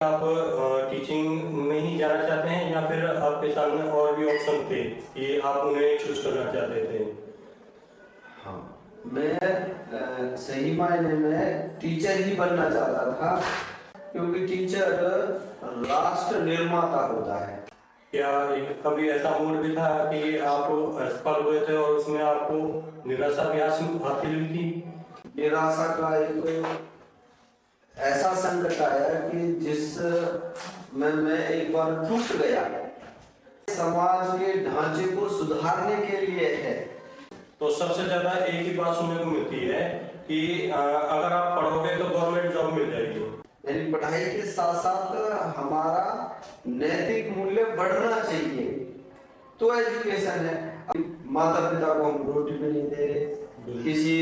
आप टीचिंग में ही जाना चाहते हैं या फिर आपके सामने और भी ऑप्शन थे कि आप उन्हें चूज करना चाहते थे? हाँ, मैं सही मायने में टीचर ही बनना चाहता था, क्योंकि टीचर राष्ट्र निर्माता होता है। क्या कभी ऐसा मूड भी था कि आप असफल हुए थे और उसमें आपको निराशा भी हासिल हुई थी? निराशा का एक ऐसा संकट आया कि जिस में मैं एक बार टूट गया। समाज के ढांचे को सुधारने के लिए है। तो सबसे ज्यादा एक ही बात सुनने को मिलती है कि अगर आप पढ़ोगे तो गवर्नमेंट जॉब मिल जाएगी। यानी पढ़ाई के साथ साथ हमारा नैतिक मूल्य बढ़ना चाहिए, तो एजुकेशन है। माता पिता को हम रोटी भी नहीं दे रहे, किसी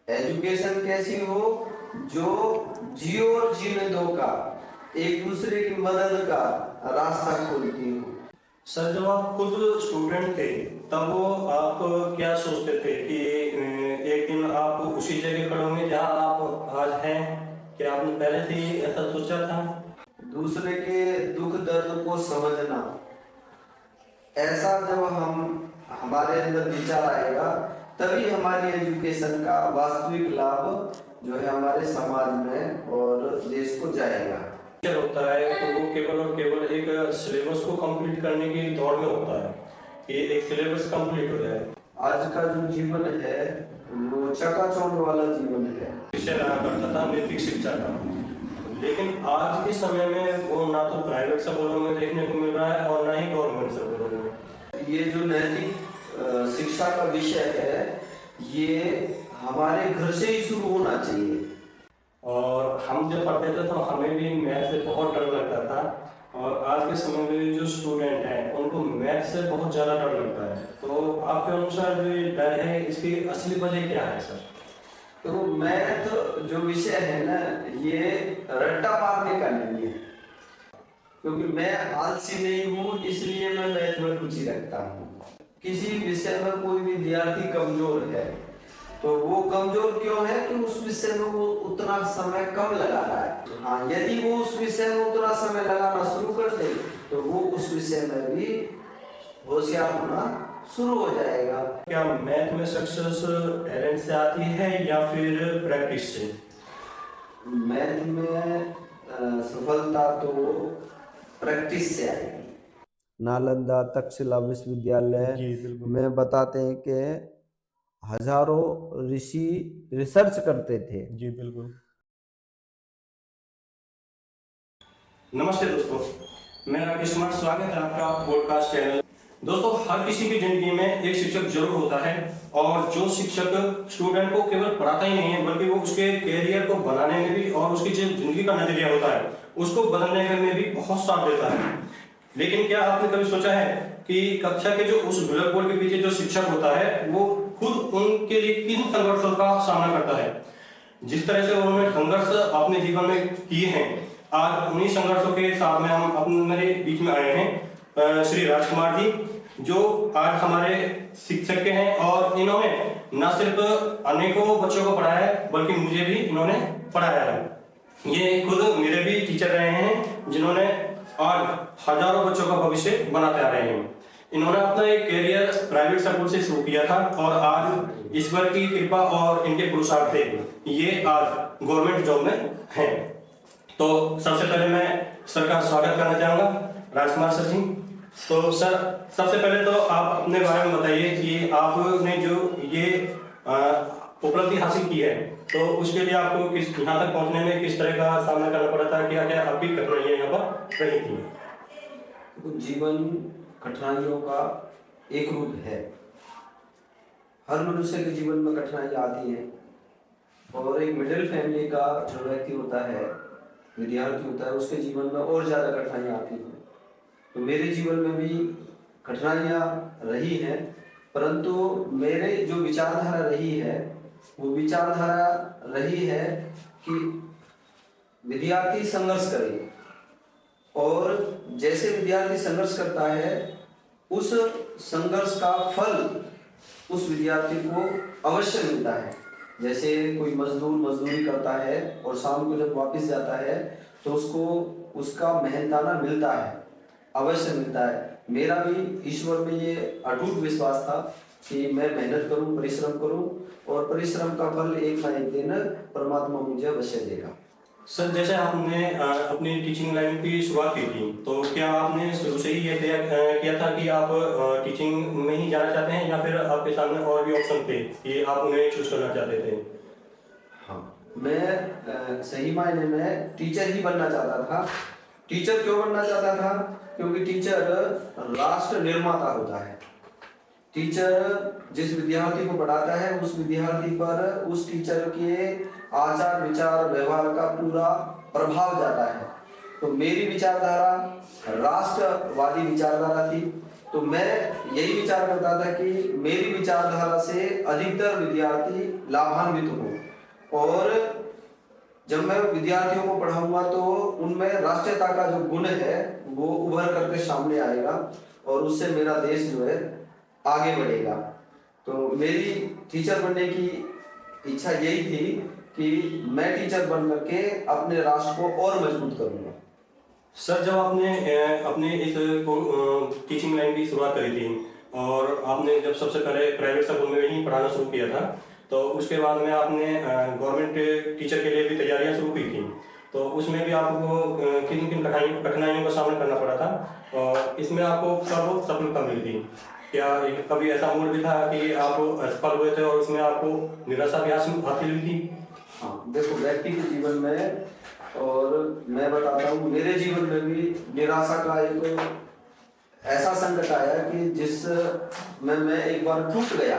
एजुकेशन कैसी हो जो जियो और जीने दो का, एक दूसरे की मदद का रास्ता खोलती हो। सर, जब आप खुद स्टूडेंट थे तब वो आप क्या सोचते थे कि एक दिन आप उसी जगह खड़े होंगे जहाँ आप आज हैं? क्या आपने पहले से ही ऐसा सोचा था? दूसरे के दुख दर्द को समझना, ऐसा जब हमारे अंदर विचार आएगा तभी हमारी एजुकेशन का वास्तविक लाभ जो है हमारे समाज में और देश को जाएगा। होता है तो वो केवल और केवल एक सिलेबस को कंप्लीट करने की दौड़ में होता है कि एक सिलेबस कंप्लीट हो जाए। आज का जो जीवन है वो चकाचौंध वाला जीवन है। विषय रहा करता था नैतिक शिक्षा का, लेकिन आज के समय में वो ना तो प्राइवेट स्कूलों में देखने को मिल रहा है और ना ही गवर्नमेंट स्कूलों में। ये जो नैतिक शिक्षा का विषय है ये हमारे घर से ही शुरू होना चाहिए। और हम जब पढ़ते थे तो हमें भी मैथ से बहुत डर लगता था, और आज के समय में जो स्टूडेंट हैं उनको मैथ से बहुत ज़्यादा डर लगता है। तो आपके अनुसार जो ये डर है इसकी असली वजह क्या है सर? तो मैथ जो विषय है ना, ये रट्टा मारने का नहीं है, क्योंकि मैं आलसी नहीं हूँ इसलिए मैं मैथ में रुचि रखता हूँ। किसी विषय में कोई विद्यार्थी कमजोर है तो वो कमजोर क्यों है कि उस विषय में वो उतना समय कम लगा रहा है। हाँ, यदि वो उस विषय में उतना समय लगाना शुरू कर दे तो वो उस विषय में भी होशियार होना शुरू हो जाएगा। क्या मैथ में सक्सेस टैलेंट से आती है या फिर प्रैक्टिस से? मैथ में सफलता तो प्रैक्टिस से आएगी। नालंदा तक्षशिला विश्वविद्यालय में बताते हैं कि हजारों ऋषि रिसर्च करते थे। जी बिल्कुल। नमस्ते दोस्तों, मैं राकेश कुमार, स्वागत है आपका पॉडकास्ट चैनल। दोस्तों, हर किसी की जिंदगी में एक शिक्षक जरूर होता है, और जो शिक्षक स्टूडेंट को केवल पढ़ाता ही नहीं है बल्कि वो उसके कैरियर को बनाने में भी और उसकी जो जिंदगी का नजरिया होता है उसको बदलने में भी बहुत साथ देता है। लेकिन क्या आपने कभी सोचा है कि कक्षा के जो उस ब्लैक बोर्ड के पीछे जो शिक्षक होता है वो खुद उनके लिए किन संघर्षों का सामना करता है? जिस तरह से उन्होंने संघर्ष अपने जीवन में किए हैं, आज उन्हीं संघर्षों के साथ में हम अपने बीच में आए हैं श्री राजकुमार जी, जो आज हमारे शिक्षक के हैं, और इन्होंने न सिर्फ अनेकों बच्चों को पढ़ाया है बल्कि मुझे भी इन्होंने पढ़ाया है। ये खुद मेरे भी टीचर रहे हैं जिन्होंने आज हजारों बच्चों का भविष्य बनाते आ रहे हैं। इन्होंने अपना एक कैरियर प्राइवेट स्कूल से शुरू किया था, और आज ईश्वर की कृपा और इनके पुरुषार्थ से ये आज गवर्नमेंट जॉब में हैं। तो सबसे पहले मैं सर का स्वागत करना चाहूंगा, राजकुमार सर जी। तो सर, सबसे पहले तो आप अपने बारे में बताइए कि आपने जो ये उपलब्धि हासिल की है तो उसके लिए आपको किस यहाँ तक पहुँचने में किस तरह का सामना करना पड़ा था, क्या क्या आपकी कठिनाइयाँ यहाँ पर रही थी? तो जीवन कठिनाइयों का एक रूप है। हर मनुष्य के जीवन में कठिनाइयाँ आती हैं, और एक मिडिल फैमिली का जो व्यक्ति होता है, विद्यार्थी होता है, उसके जीवन में और ज़्यादा कठिनाइयाँ आती हैं। तो मेरे जीवन में भी कठिनाइयाँ रही हैं, परंतु मेरे जो विचारधारा रही है वो विचारधारा रही है कि विद्यार्थी संघर्ष करे, और जैसे विद्यार्थी संघर्ष करता है उस संघर्ष का फल उस विद्यार्थी को अवश्य मिलता है। जैसे कोई मजदूर मजदूरी करता है और शाम को जब वापस जाता है तो उसको उसका मेहनताना मिलता है, अवश्य मिलता है। मेरा भी ईश्वर में ये अटूट विश्वास था कि मैं मेहनत करूं, परिश्रम करूं और परिश्रम का फल एक ना एक दिन परमात्मा मुझे अवश्य देगा। सर, जैसे आपने अपनी टीचिंग लाइन की शुरुआत की थी, तो क्या आपने शुरू से ही ये तय किया था कि आप टीचिंग में ही जाना चाहते हैं, या फिर आपके सामने और भी ऑप्शन थे कि आप उन्हें चूज करना चाहते थे? हाँ, मैं सही मायने में टीचर ही बनना चाहता था। टीचर क्यों बनना चाहता था? क्योंकि टीचर राष्ट्र निर्माता होता है। टीचर जिस विद्यार्थी को पढ़ाता है, उस विद्यार्थी पर उस टीचर के आचार विचार व्यवहार का पूरा प्रभाव जाता है। तो मेरी विचारधारा राष्ट्रवादी विचारधारा थी, तो मैं यही विचार करता था कि मेरी विचारधारा से अधिकतर विद्यार्थी लाभान्वित हो, और जब मैं विद्यार्थियों को पढ़ाऊंगा तो उनमें राष्ट्रीयता का जो गुण है वो उभर करके सामने आएगा, और उससे मेरा देश जो है आगे बढ़ेगा। तो मेरी टीचर बनने की इच्छा यही थी कि मैं टीचर बन करके अपने राष्ट्र को और मजबूत करूंगा। सर, जब आपने अपने इस टीचिंग लाइन की शुरुआत करी थी और आपने जब सबसे पहले प्राइवेट स्कूल में ही पढ़ाना शुरू किया था, तो उसके बाद में आपने गवर्नमेंट टीचर के लिए भी तैयारियां शुरू की थी, तो उसमें भी आपको किन किन कठिनाइयों का सामना करना पड़ा था, और इसमें आपको कब सफलता मिली थी? क्या कभी ऐसा मोड़ भी था कि आप असफल हुए थे और उसमें आपको निराशा भी हासिल हुई थी? हाँ, देखो, व्यक्ति के जीवन में, और मैं बताता हूँ मेरे जीवन में भी निराशा का एक ऐसा संकट आया कि जिस में मैं एक बार टूट गया,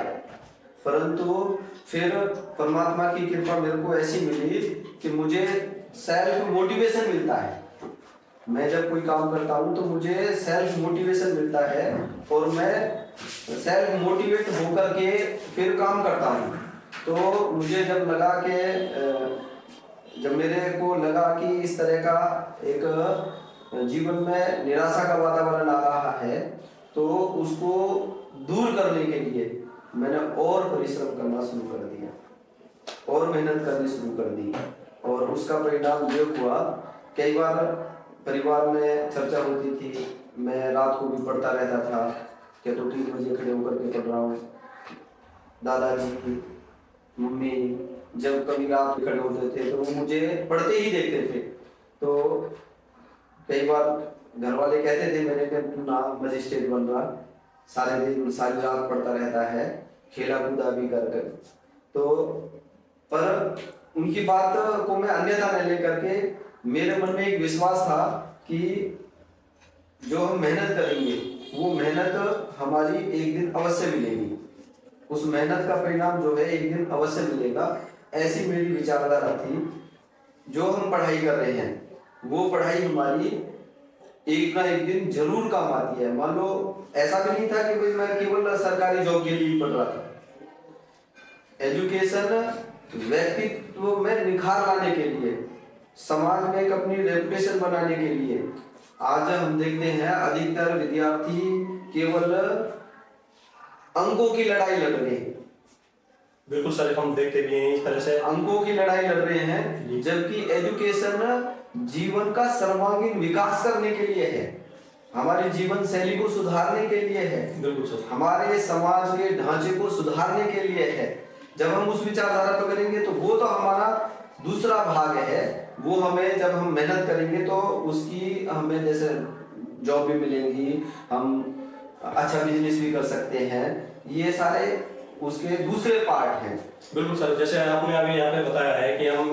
परंतु फिर परमात्मा की कृपा मेरे को ऐसी मिली कि मुझे सेल्फ मोटिवेशन मिलता है। मैं जब कोई काम करता हूँ तो मुझे सेल्फ मोटिवेशन मिलता है, और मैं सेल्फ मोटिवेट होकर के फिर काम करता हूँ। तो मुझे जब लगा कि जब मेरे को लगा कि इस तरह का एक जीवन में निराशा का वातावरण आ रहा है, तो उसको दूर करने के लिए मैंने और परिश्रम करना शुरू कर दिया, और मेहनत करनी शुरू कर दी, और उसका परिणाम ये हुआ, कई बार परिवार में चर्चा होती थी, मैं रात को भी पढ़ता रहता था, क्या तो 3 बजे खड़े होकर के पढ़ रहा हूँ। दादाजी, मम्मी जब कभी रात में खड़े होते थे तो वो मुझे पढ़ते ही देखते थे, तो कई बार घर वाले कहते थे मेरे के तू ना मजिस्ट्रेट बन रहा, सारे दिन सारी रात पढ़ता रहता है, खेला कूदा भी कर। तो पर उनकी बात को मैं अन्यथा न लेकर के मेरे मन में एक विश्वास था कि जो हम मेहनत करेंगे वो मेहनत हमारी एक दिन अवश्य मिलेगी, उस मेहनत का परिणाम जो है एक दिन अवश्य मिलेगा। ऐसी मेरी विचारधारा थी। जो हम पढ़ाई कर रहे हैं वो पढ़ाई हमारी एक ना एक दिन जरूर काम आती है। मान लो ऐसा भी नहीं था कि भाई मैं केवल सरकारी जॉब के लिए पढ़ रहा था। एजुकेशन व्यक्तित्व में निखार लाने के लिए, समाज में एक अपनी रेपुटेशन बनाने के लिए। आज हम देखते हैं अधिकतर विद्यार्थी केवल अंकों की लड़ाई लड़ रहे हैं। बिल्कुल सर, हम देखते भी हैं इस तरह से अंकों की लड़ाई लड़ रहे हैं, जबकि एजुकेशन जीवन का सर्वांगीण विकास करने के लिए है, हमारी जीवन शैली को सुधारने के लिए है, बिल्कुल सर, हमारे समाज के ढांचे को सुधारने के लिए है। जब हम उस विचारधारा पर करेंगे तो वो तो हमारा दूसरा भाग है, वो हमें जब हम मेहनत करेंगे तो उसकी हमें जैसे जॉब भी मिलेंगी, हम अच्छा बिजनेस भी कर सकते हैं, ये सारे उसके दूसरे पार्ट हैं। बिल्कुल सर, जैसे आपने अभी यहाँ पे बताया है कि हम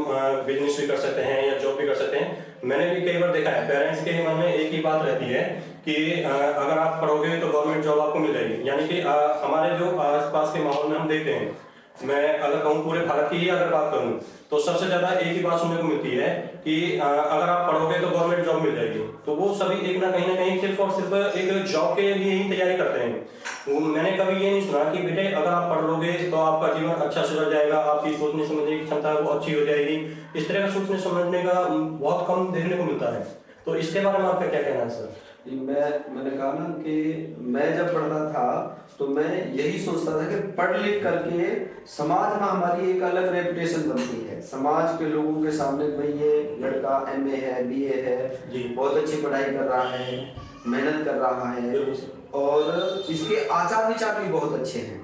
बिजनेस भी कर सकते हैं या जॉब भी कर सकते हैं। मैंने भी कई बार देखा है पेरेंट्स के मन में एक ही बात रहती है कि अगर आप पढ़ोगे तो गवर्नमेंट जॉब आपको मिल जाएगी। यानी कि हमारे जो आसपास के माहौल में हम देखते हैं, मैं अगर कहूँ पूरे भारत की ही अगर बात करूँ तो सबसे ज्यादा एक ही बात सुनने को मिलती है कि अगर आप पढ़ोगे तो गवर्नमेंट जॉब मिल जाएगी। तो वो सभी एक ना कहीं सिर्फ और सिर्फ एक जॉब के लिए ही तैयारी करते हैं। मैंने कभी ये नहीं सुना कि बेटे अगर आप पढ़ लोगे तो आपका जीवन अच्छा सुधर जाएगा, आपकी सोचने समझने की क्षमता वो अच्छी हो जाएगी। इस तरह का सोचने समझने का बहुत कम देखने को मिलता है। तो इसके बारे में आपका क्या कहना है सर? मैंने कहा ना कि मैं जब पढ़ता था तो मैं यही सोचता था कि पढ़ लिख करके समाज में हमारी एक अलग रेपुटेशन बनती है, समाज के लोगों के सामने भाई ये लड़का एमए है, बीए है, बहुत अच्छी पढ़ाई कर रहा है, मेहनत कर रहा है और इसके आचार विचार भी बहुत अच्छे हैं।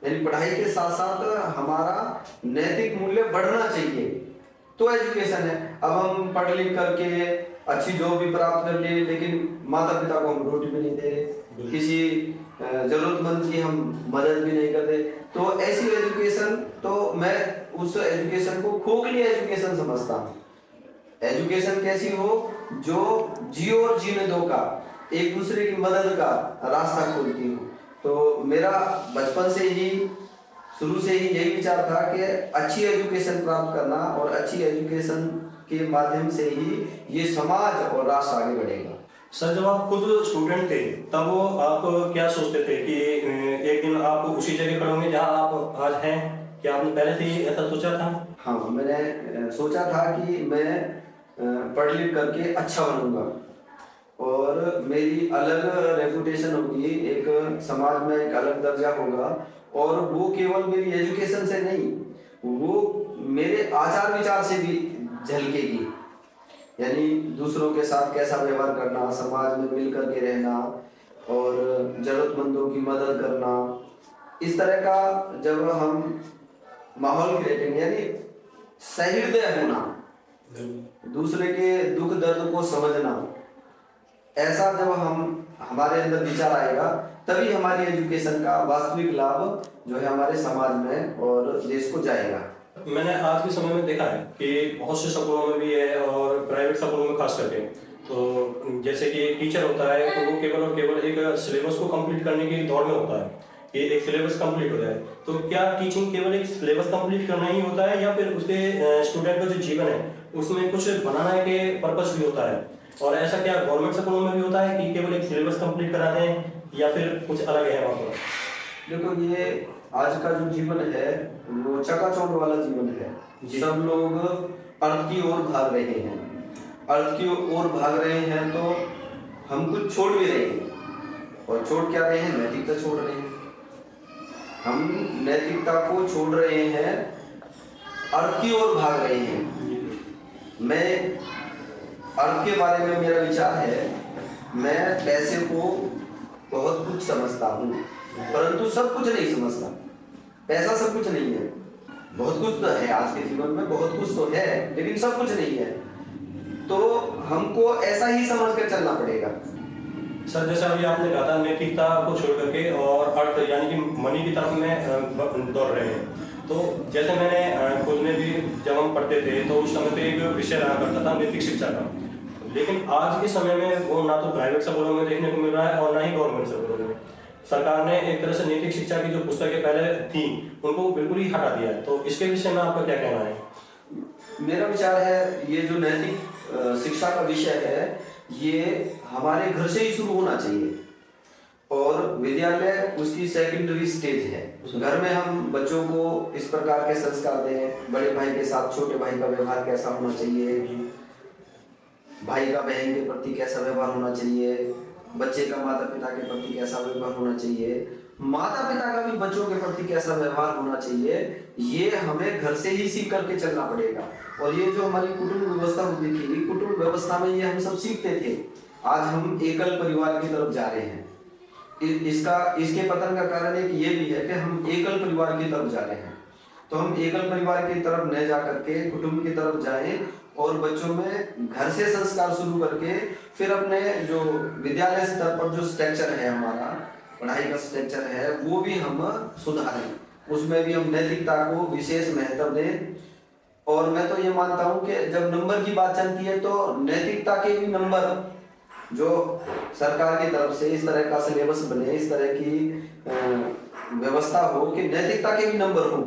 यानी पढ़ाई के साथ साथ हमारा नैतिक मूल्य बढ़ना चाहिए, तो एजुकेशन है। अब हम पढ़ लिख करके अच्छी जॉब भी प्राप्त कर लिए लेकिन माता पिता को हम रोटी भी नहीं दे रहे, किसी जरूरतमंद की हम मदद भी नहीं कर रहे, तो ऐसी एजुकेशन, तो मैं उस एजुकेशन को खोखली एजुकेशन समझता हूँ। एजुकेशन कैसी हो जो जियो और जीने दो का, एक दूसरे की मदद का रास्ता खोलती हो। तो मेरा बचपन से ही, शुरू से ही यही विचार था कि अच्छी एजुकेशन प्राप्त करना और अच्छी एजुकेशन के माध्यम से ही ये समाज और राष्ट्र आगे बढ़ेगा। सर, जब आप खुद स्टूडेंट थे तब आप क्या सोचते थे कि एक दिन आप उसी जगह खड़े होंगे जहाँ आप आज हैं? क्या आपने पहले से ही ऐसा सोचा था? हाँ, मैंने सोचा था कि मैं पढ़ लिख करके अच्छा बनूंगा और मेरी अलग रेपुटेशन होगी, एक समाज में एक अलग दर्जा होगा, और वो केवल मेरी एजुकेशन से नहीं, वो मेरे आचार विचार से भी झलकेगी। यानी दूसरों के साथ कैसा व्यवहार करना, समाज में मिल करके रहना और जरूरतमंदों की मदद करना, इस तरह का जब हम माहौल क्रिएटिंग, यानी सहृदय होना, दूसरे के दुख दर्द को समझना, ऐसा जब हमारे अंदर विचार आएगा तभी हमारी एजुकेशन का वास्तविक लाभ जो है हमारे समाज में और देश को जाएगा। मैंने आज के समय में देखा है कि बहुत से स्कूलों में भी है और प्राइवेट स्कूलों में खास करके, तो जैसे कि टीचर होता है तो वो केवल और केवल एक सिलेबस को कंप्लीट करने की दौड़ में होता है कि एक सिलेबस कंप्लीट हो जाए। तो क्या टीचिंग केवल एक सिलेबस कंप्लीट करना ही होता है या फिर उसके स्टूडेंट का जो जीवन है उसमें कुछ बनाना के पर्पस भी होता है? और ऐसा क्या गवर्नमेंट स्कूलों में भी होता है कि केवल एक सिलेबस कंप्लीट कराते हैं या फिर कुछ अलग है वहाँ पर? देखो, ये आज का जो जीवन है वो चकाचौंध वाला जीवन है। सब लोग अर्थ की ओर भाग रहे हैं, अर्थ की ओर भाग रहे हैं तो हम कुछ छोड़ भी रहे हैं, और छोड़ क्या रहे हैं? नैतिकता छोड़ रहे हैं। हम नैतिकता को छोड़ रहे हैं, अर्थ की ओर भाग रहे हैं। मैं अर्थ के बारे में मेरा विचार है, मैं पैसे को बहुत कुछ समझता हूँ परंतु सब कुछ नहीं समझता। पैसा सब कुछ नहीं है, बहुत कुछ तो है आज के जीवन में, बहुत कुछ तो है लेकिन सब कुछ नहीं है, तो हमको ऐसा ही समझ कर चलना पड़ेगा। सर, जैसे अभी आपने कहा था नैतिकता को छोड़ करके और अर्थ यानी कि मनी की तरफ में दौड़ रहे हैं, तो जैसे मैंने खुद में भी जब हम पढ़ते थे तो उस समय पे एक विषय रहा करता था नैतिक शिक्षा का, लेकिन आज के समय में वो ना तो प्राइवेट स्कूलों में देखने को मिल रहा है और ना ही गवर्नमेंट स्कूलों में। सरकार ने एक तरह से नैतिक शिक्षा की जो पुस्तकें पहले थी उनको बिल्कुल ही हटा दिया है, तो इसके विषय में आपका क्या कहना है? मेरा विचार है ये जो नैतिक शिक्षा का विषय है ये हमारे घर से ही शुरू होना चाहिए, और विद्यालय उसकी सेकेंडरी स्टेज है। घर में हम बच्चों को इस प्रकार के संस्कार दें, बड़े भाई के साथ छोटे भाई का व्यवहार कैसा होना चाहिए, भाई का बहन के प्रति कैसा व्यवहार होना चाहिए, बच्चे का माता पिता के प्रति कैसा व्यवहार होना चाहिए, माता पिता का भी बच्चों के प्रति कैसा व्यवहार होना चाहिए, ये हमें घर से ही सीख करके चलना पड़ेगा। और ये जो हमारी कुटुंब व्यवस्था होती थी, कुटुंब व्यवस्था में ये हम सब सीखते थे, आज हम एकल परिवार की तरफ जा रहे हैं। इसके पतन का कारण एक ये भी है कि हम एकल परिवार की तरफ जा रहे हैं, तो हम एकल परिवार की तरफ न जा करके कुटुंब की तरफ जाएं और बच्चों में घर से संस्कार शुरू करके फिर अपने जो विद्यालय स्तर पर जो स्ट्रक्चर है, हमारा पढ़ाई का स्ट्रक्चर है, वो भी हम सुधारें, उसमें भी हम नैतिकता को विशेष महत्व दें। और मैं तो ये मानता हूँ कि जब नंबर की बात चलती है तो नैतिकता के भी नंबर जो सरकार की तरफ से इस तरह का सिलेबस बने, इस तरह की व्यवस्था हो कि नैतिकता के भी नंबर हो,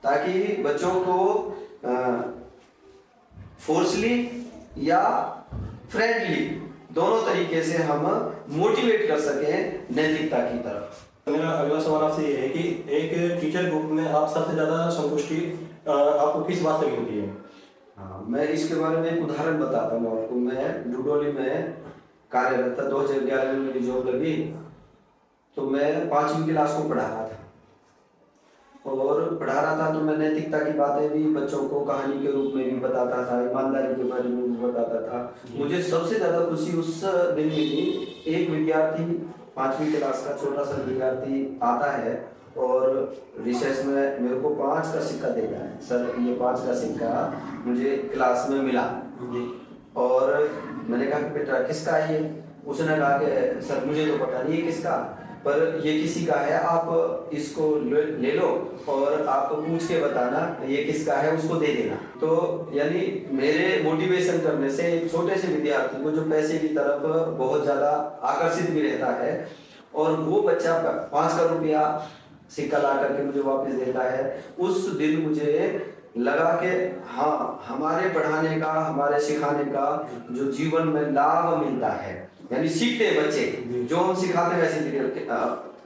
ताकि बच्चों को फोर्सली या फ्रेंडली दोनों तरीके से हम मोटिवेट कर सकें नैतिकता की तरफ। मेरा अगला सवाल आपसे ये है कि एक टीचर ग्रुप में आप सबसे ज्यादा संतुष्टि आपको किस बात से मिलती है? हाँ, मैं इसके बारे में एक उदाहरण बताता हूँ आपको। मैं डुडोली में कार्यरत था। 2011 में मेरी जॉब लगी, तो मैं 5वीं क्लास को पढ़ा रहा था। और पढ़ा रहा था तो मैं नैतिकता की बातें भी बच्चों को कहानी के रूप में भी बताता था, ईमानदारी के बारे में भी बताता था। मुझे सबसे ज़्यादा खुशी उस दिन मिली, एक विद्यार्थी 5वीं क्लास का छोटा सा विद्यार्थी आता है और रिसेस में मेरे को 5 का सिक्का देता है। सर, ये 5 का सिक्का मुझे क्लास में मिला। और मैंने कहा कि बेटा किसका है ये? उसने कहा कि सर मुझे तो पता नहीं है किसका, पर ये किसी का है, आप इसको ले लो और आप पूछ के बताना ये किसका है, उसको दे देना। तो यानी मेरे मोटिवेशन करने से एक छोटे से विद्यार्थी को जो पैसे की तरफ बहुत ज़्यादा आकर्षित भी रहता है, और वो बच्चा 5 का रुपया सिक्का ला करके मुझे वापस देता है, उस दिन मुझे लगा कि हाँ, हमारे पढ़ाने का, हमारे सिखाने का जो जीवन में लाभ मिलता है, यानी सीखते हैं बच्चे, जो हम सिखाते हैं वैसे सीखते।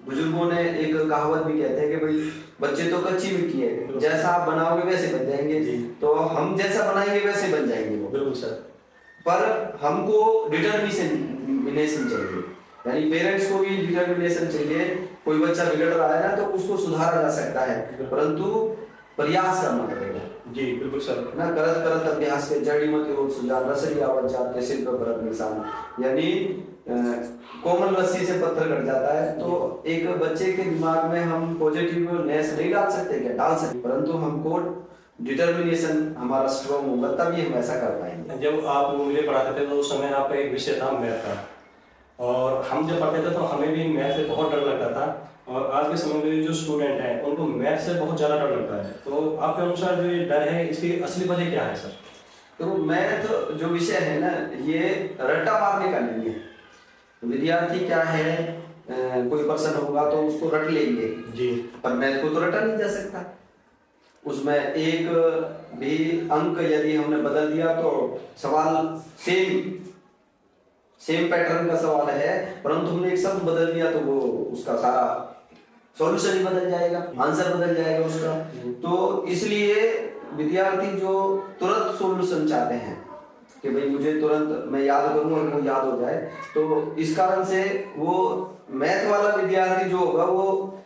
बुजुर्गों ने एक कहावत भी कहते हैं कि भाई बच्चे तो कच्ची मिट्टी है, जैसा आप बनाओगे वैसे बन जाएंगे। तो हम जैसा बनाएंगे वैसे बन जाएंगे वो। बिल्कुल सर। पर हमको डिटर्मिनेशन चाहिए, यानी पेरेंट्स को भी डिटर्मिनेशन चाहिए। कोई बच्चा बिगड़ रहा है ना, तो उसको सुधारा जा सकता है, परंतु प्रयास करना पड़ेगा। जी बिल्कुल सर। ना करत करत अभ्यास के जड़ी मत हो सुजान, रसरी आवत जात के सिर पर परत निशान, यानी कोमल रस्सी से पत्थर कट जाता है। तो एक बच्चे के दिमाग में हम पॉजिटिवनेस नहीं डाल सकते, क्या डाल सकते, परंतु हमको डिटर्मिनेशन हमारा स्ट्रॉन्ग होगा तभी हम ऐसा कर पाएंगे। जब आप मुझे पढ़ाते थे तो उस समय आपका एक विषय था मैथ का, और हम जब पढ़ते थे तो हमें भी मैथ से बहुत डर लगता था, और आज के समय में जो स्टूडेंट हैं उनको मैथ से बहुत ज़्यादा डर लगता है। तो आपके अनुसार जो ये डर है, इसकी असली वजह क्या है सर? तो मैथ जो विषय है ना, ये रट्टा मारने का नहीं है। विद्यार्थी क्या है, कोई पर्सन होगा तो उसको रट लेंगे जी, पर मैथ को तो रटा नहीं जा सकता। उसमें एक भी अंक यदि हमने बदल दिया तो सवाल सेम पैटर्न का सवाल है, परंतु हमने एक शब्द बदल दिया तो वो उसका सारा सॉल्यूशन ही बदल जाएगा, आंसर बदल जाएगा उसका। तो इसलिए विद्यार्थी जो तुरंत सॉल्यूशन चाहते हैं कि भाई मुझे तुरंत मैं याद करूं और वो याद हो जाए, तो इस कारण से वो मैथ वाला विद्यार्थी जो होगा वो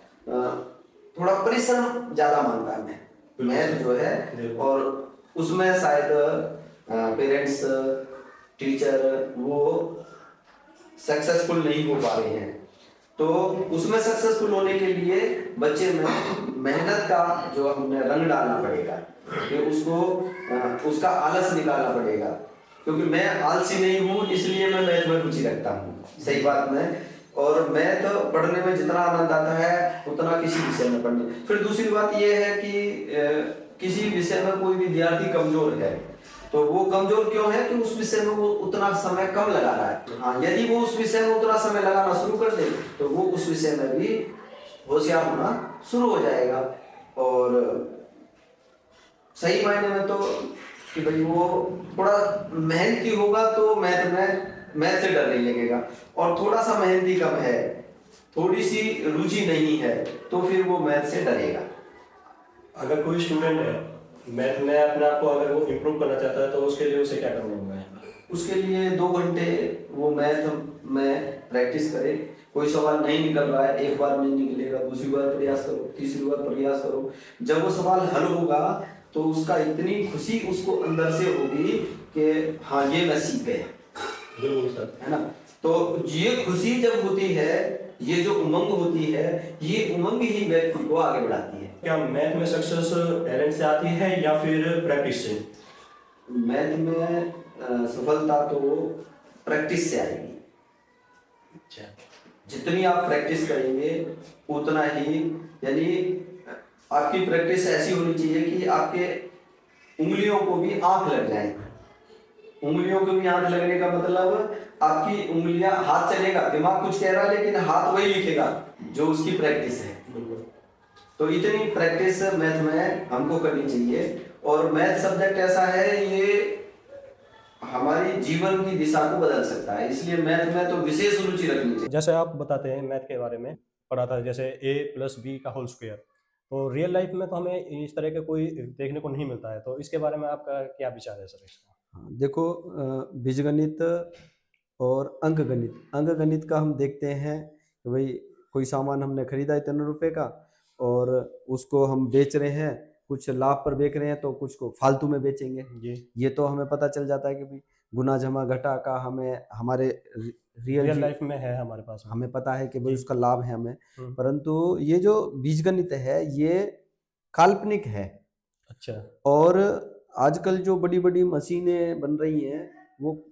थोड़ा परिश्रम ज्यादा मांगता है मैथ जो है, और उसमें शायद पेरेंट्स टीचर वो सक्सेसफुल नहीं हो पा रहे हैं। तो उसमें सक्सेसफुल होने के लिए बच्चे में मेहनत का जो हमने रंग डालना पड़ेगा, कि उसको उसका आलस निकालना पड़ेगा, क्योंकि मैं आलसी नहीं हूँ इसलिए मैं मैथ में रुचि रखता हूँ, सही बात में। और मैथ पढ़ने में जितना आनंद आता है उतना किसी विषय में पढ़ने। फिर दूसरी बात यह है कि किसी विषय में कोई विद्यार्थी कमजोर है, तो वो कमजोर क्यों है कि उस विषय में वो उतना समय कम लगा रहा है। हाँ, यदि वो उस विषय में उतना समय लगाना शुरू कर दे तो वो उस विषय में भी होशियार होना शुरू हो जाएगा। और सही मायने में तो कि भाई वो थोड़ा मेहनती होगा तो मैथ से डर नहीं लगेगा, और थोड़ा सा मेहनती कम है, थोड़ी सी रुचि नहीं है, तो फिर वो मैथ से डरेगा। अगर कोई स्टूडेंट है मैथ में अपने आप को अगर वो इम्प्रूव करना चाहता है तो उसके लिए उसे क्या करना होगा? उसके लिए 2 घंटे वो मैथ में प्रैक्टिस करे। कोई सवाल नहीं निकल रहा है, एक बार नहीं निकलेगा, दूसरी बार प्रयास करो, तीसरी बार प्रयास करो। जब वो सवाल हल होगा तो उसका इतनी खुशी उसको अंदर से होगी कि हाँ ये मैं सीख गया, है ना। तो ये खुशी जब होती है, ये जो उमंग होती है, ये उमंग ही व्यक्ति को आगे बढ़ाती है। क्या मैथ में सक्सेस टैलेंट से आती है या फिर प्रैक्टिस से? मैथ में सफलता तो प्रैक्टिस से आएगी। अच्छा, जितनी आप प्रैक्टिस करेंगे उतना ही, यानी आपकी प्रैक्टिस ऐसी होनी चाहिए कि आपके उंगलियों को भी आंख लग जाए। उंगलियों को भी आंख लगने का मतलब आपकी उंगलियां, हाथ चलेगा, दिमाग कुछ कह रहा है लेकिन हाथ वही लिखेगा जो उसकी प्रैक्टिस है। तो इतनी प्रैक्टिस मैथ में हमको करनी चाहिए। और मैथ सब्जेक्ट ऐसा है, ये हमारी जीवन की दिशा को बदल सकता है, इसलिए मैथ में तो विशेष रुचि रखनी चाहिए। जैसे आप बताते हैं मैथ के बारे में पढ़ा था, जैसे a+b का होल स्क्वायर, तो रियल लाइफ में तो हमें इस तरह के कोई देखने को नहीं मिलता है, तो इसके बारे में आपका क्या विचार है सर इसका? देखो, बीजगणित और अंक गणित का हम देखते हैं कि भाई कोई सामान हमने खरीदा इतने रुपए का और उसको हम बेच रहे हैं, कुछ लाभ पर बेच रहे हैं तो कुछ को फालतू में बेचेंगे। जी। ये तो हमें पता चल जाता है कि भाई गुना जमा घटा का हमें हमारे रियल लाइफ में है हमारे पास में। हमें पता है कि भाई जी। उसका लाभ है हमें। हम्म। परंतु ये जो बीजगणित है ये काल्पनिक है। अच्छा। और आजकल जो बड़ी बड़ी मशीनें बन रही हैं वो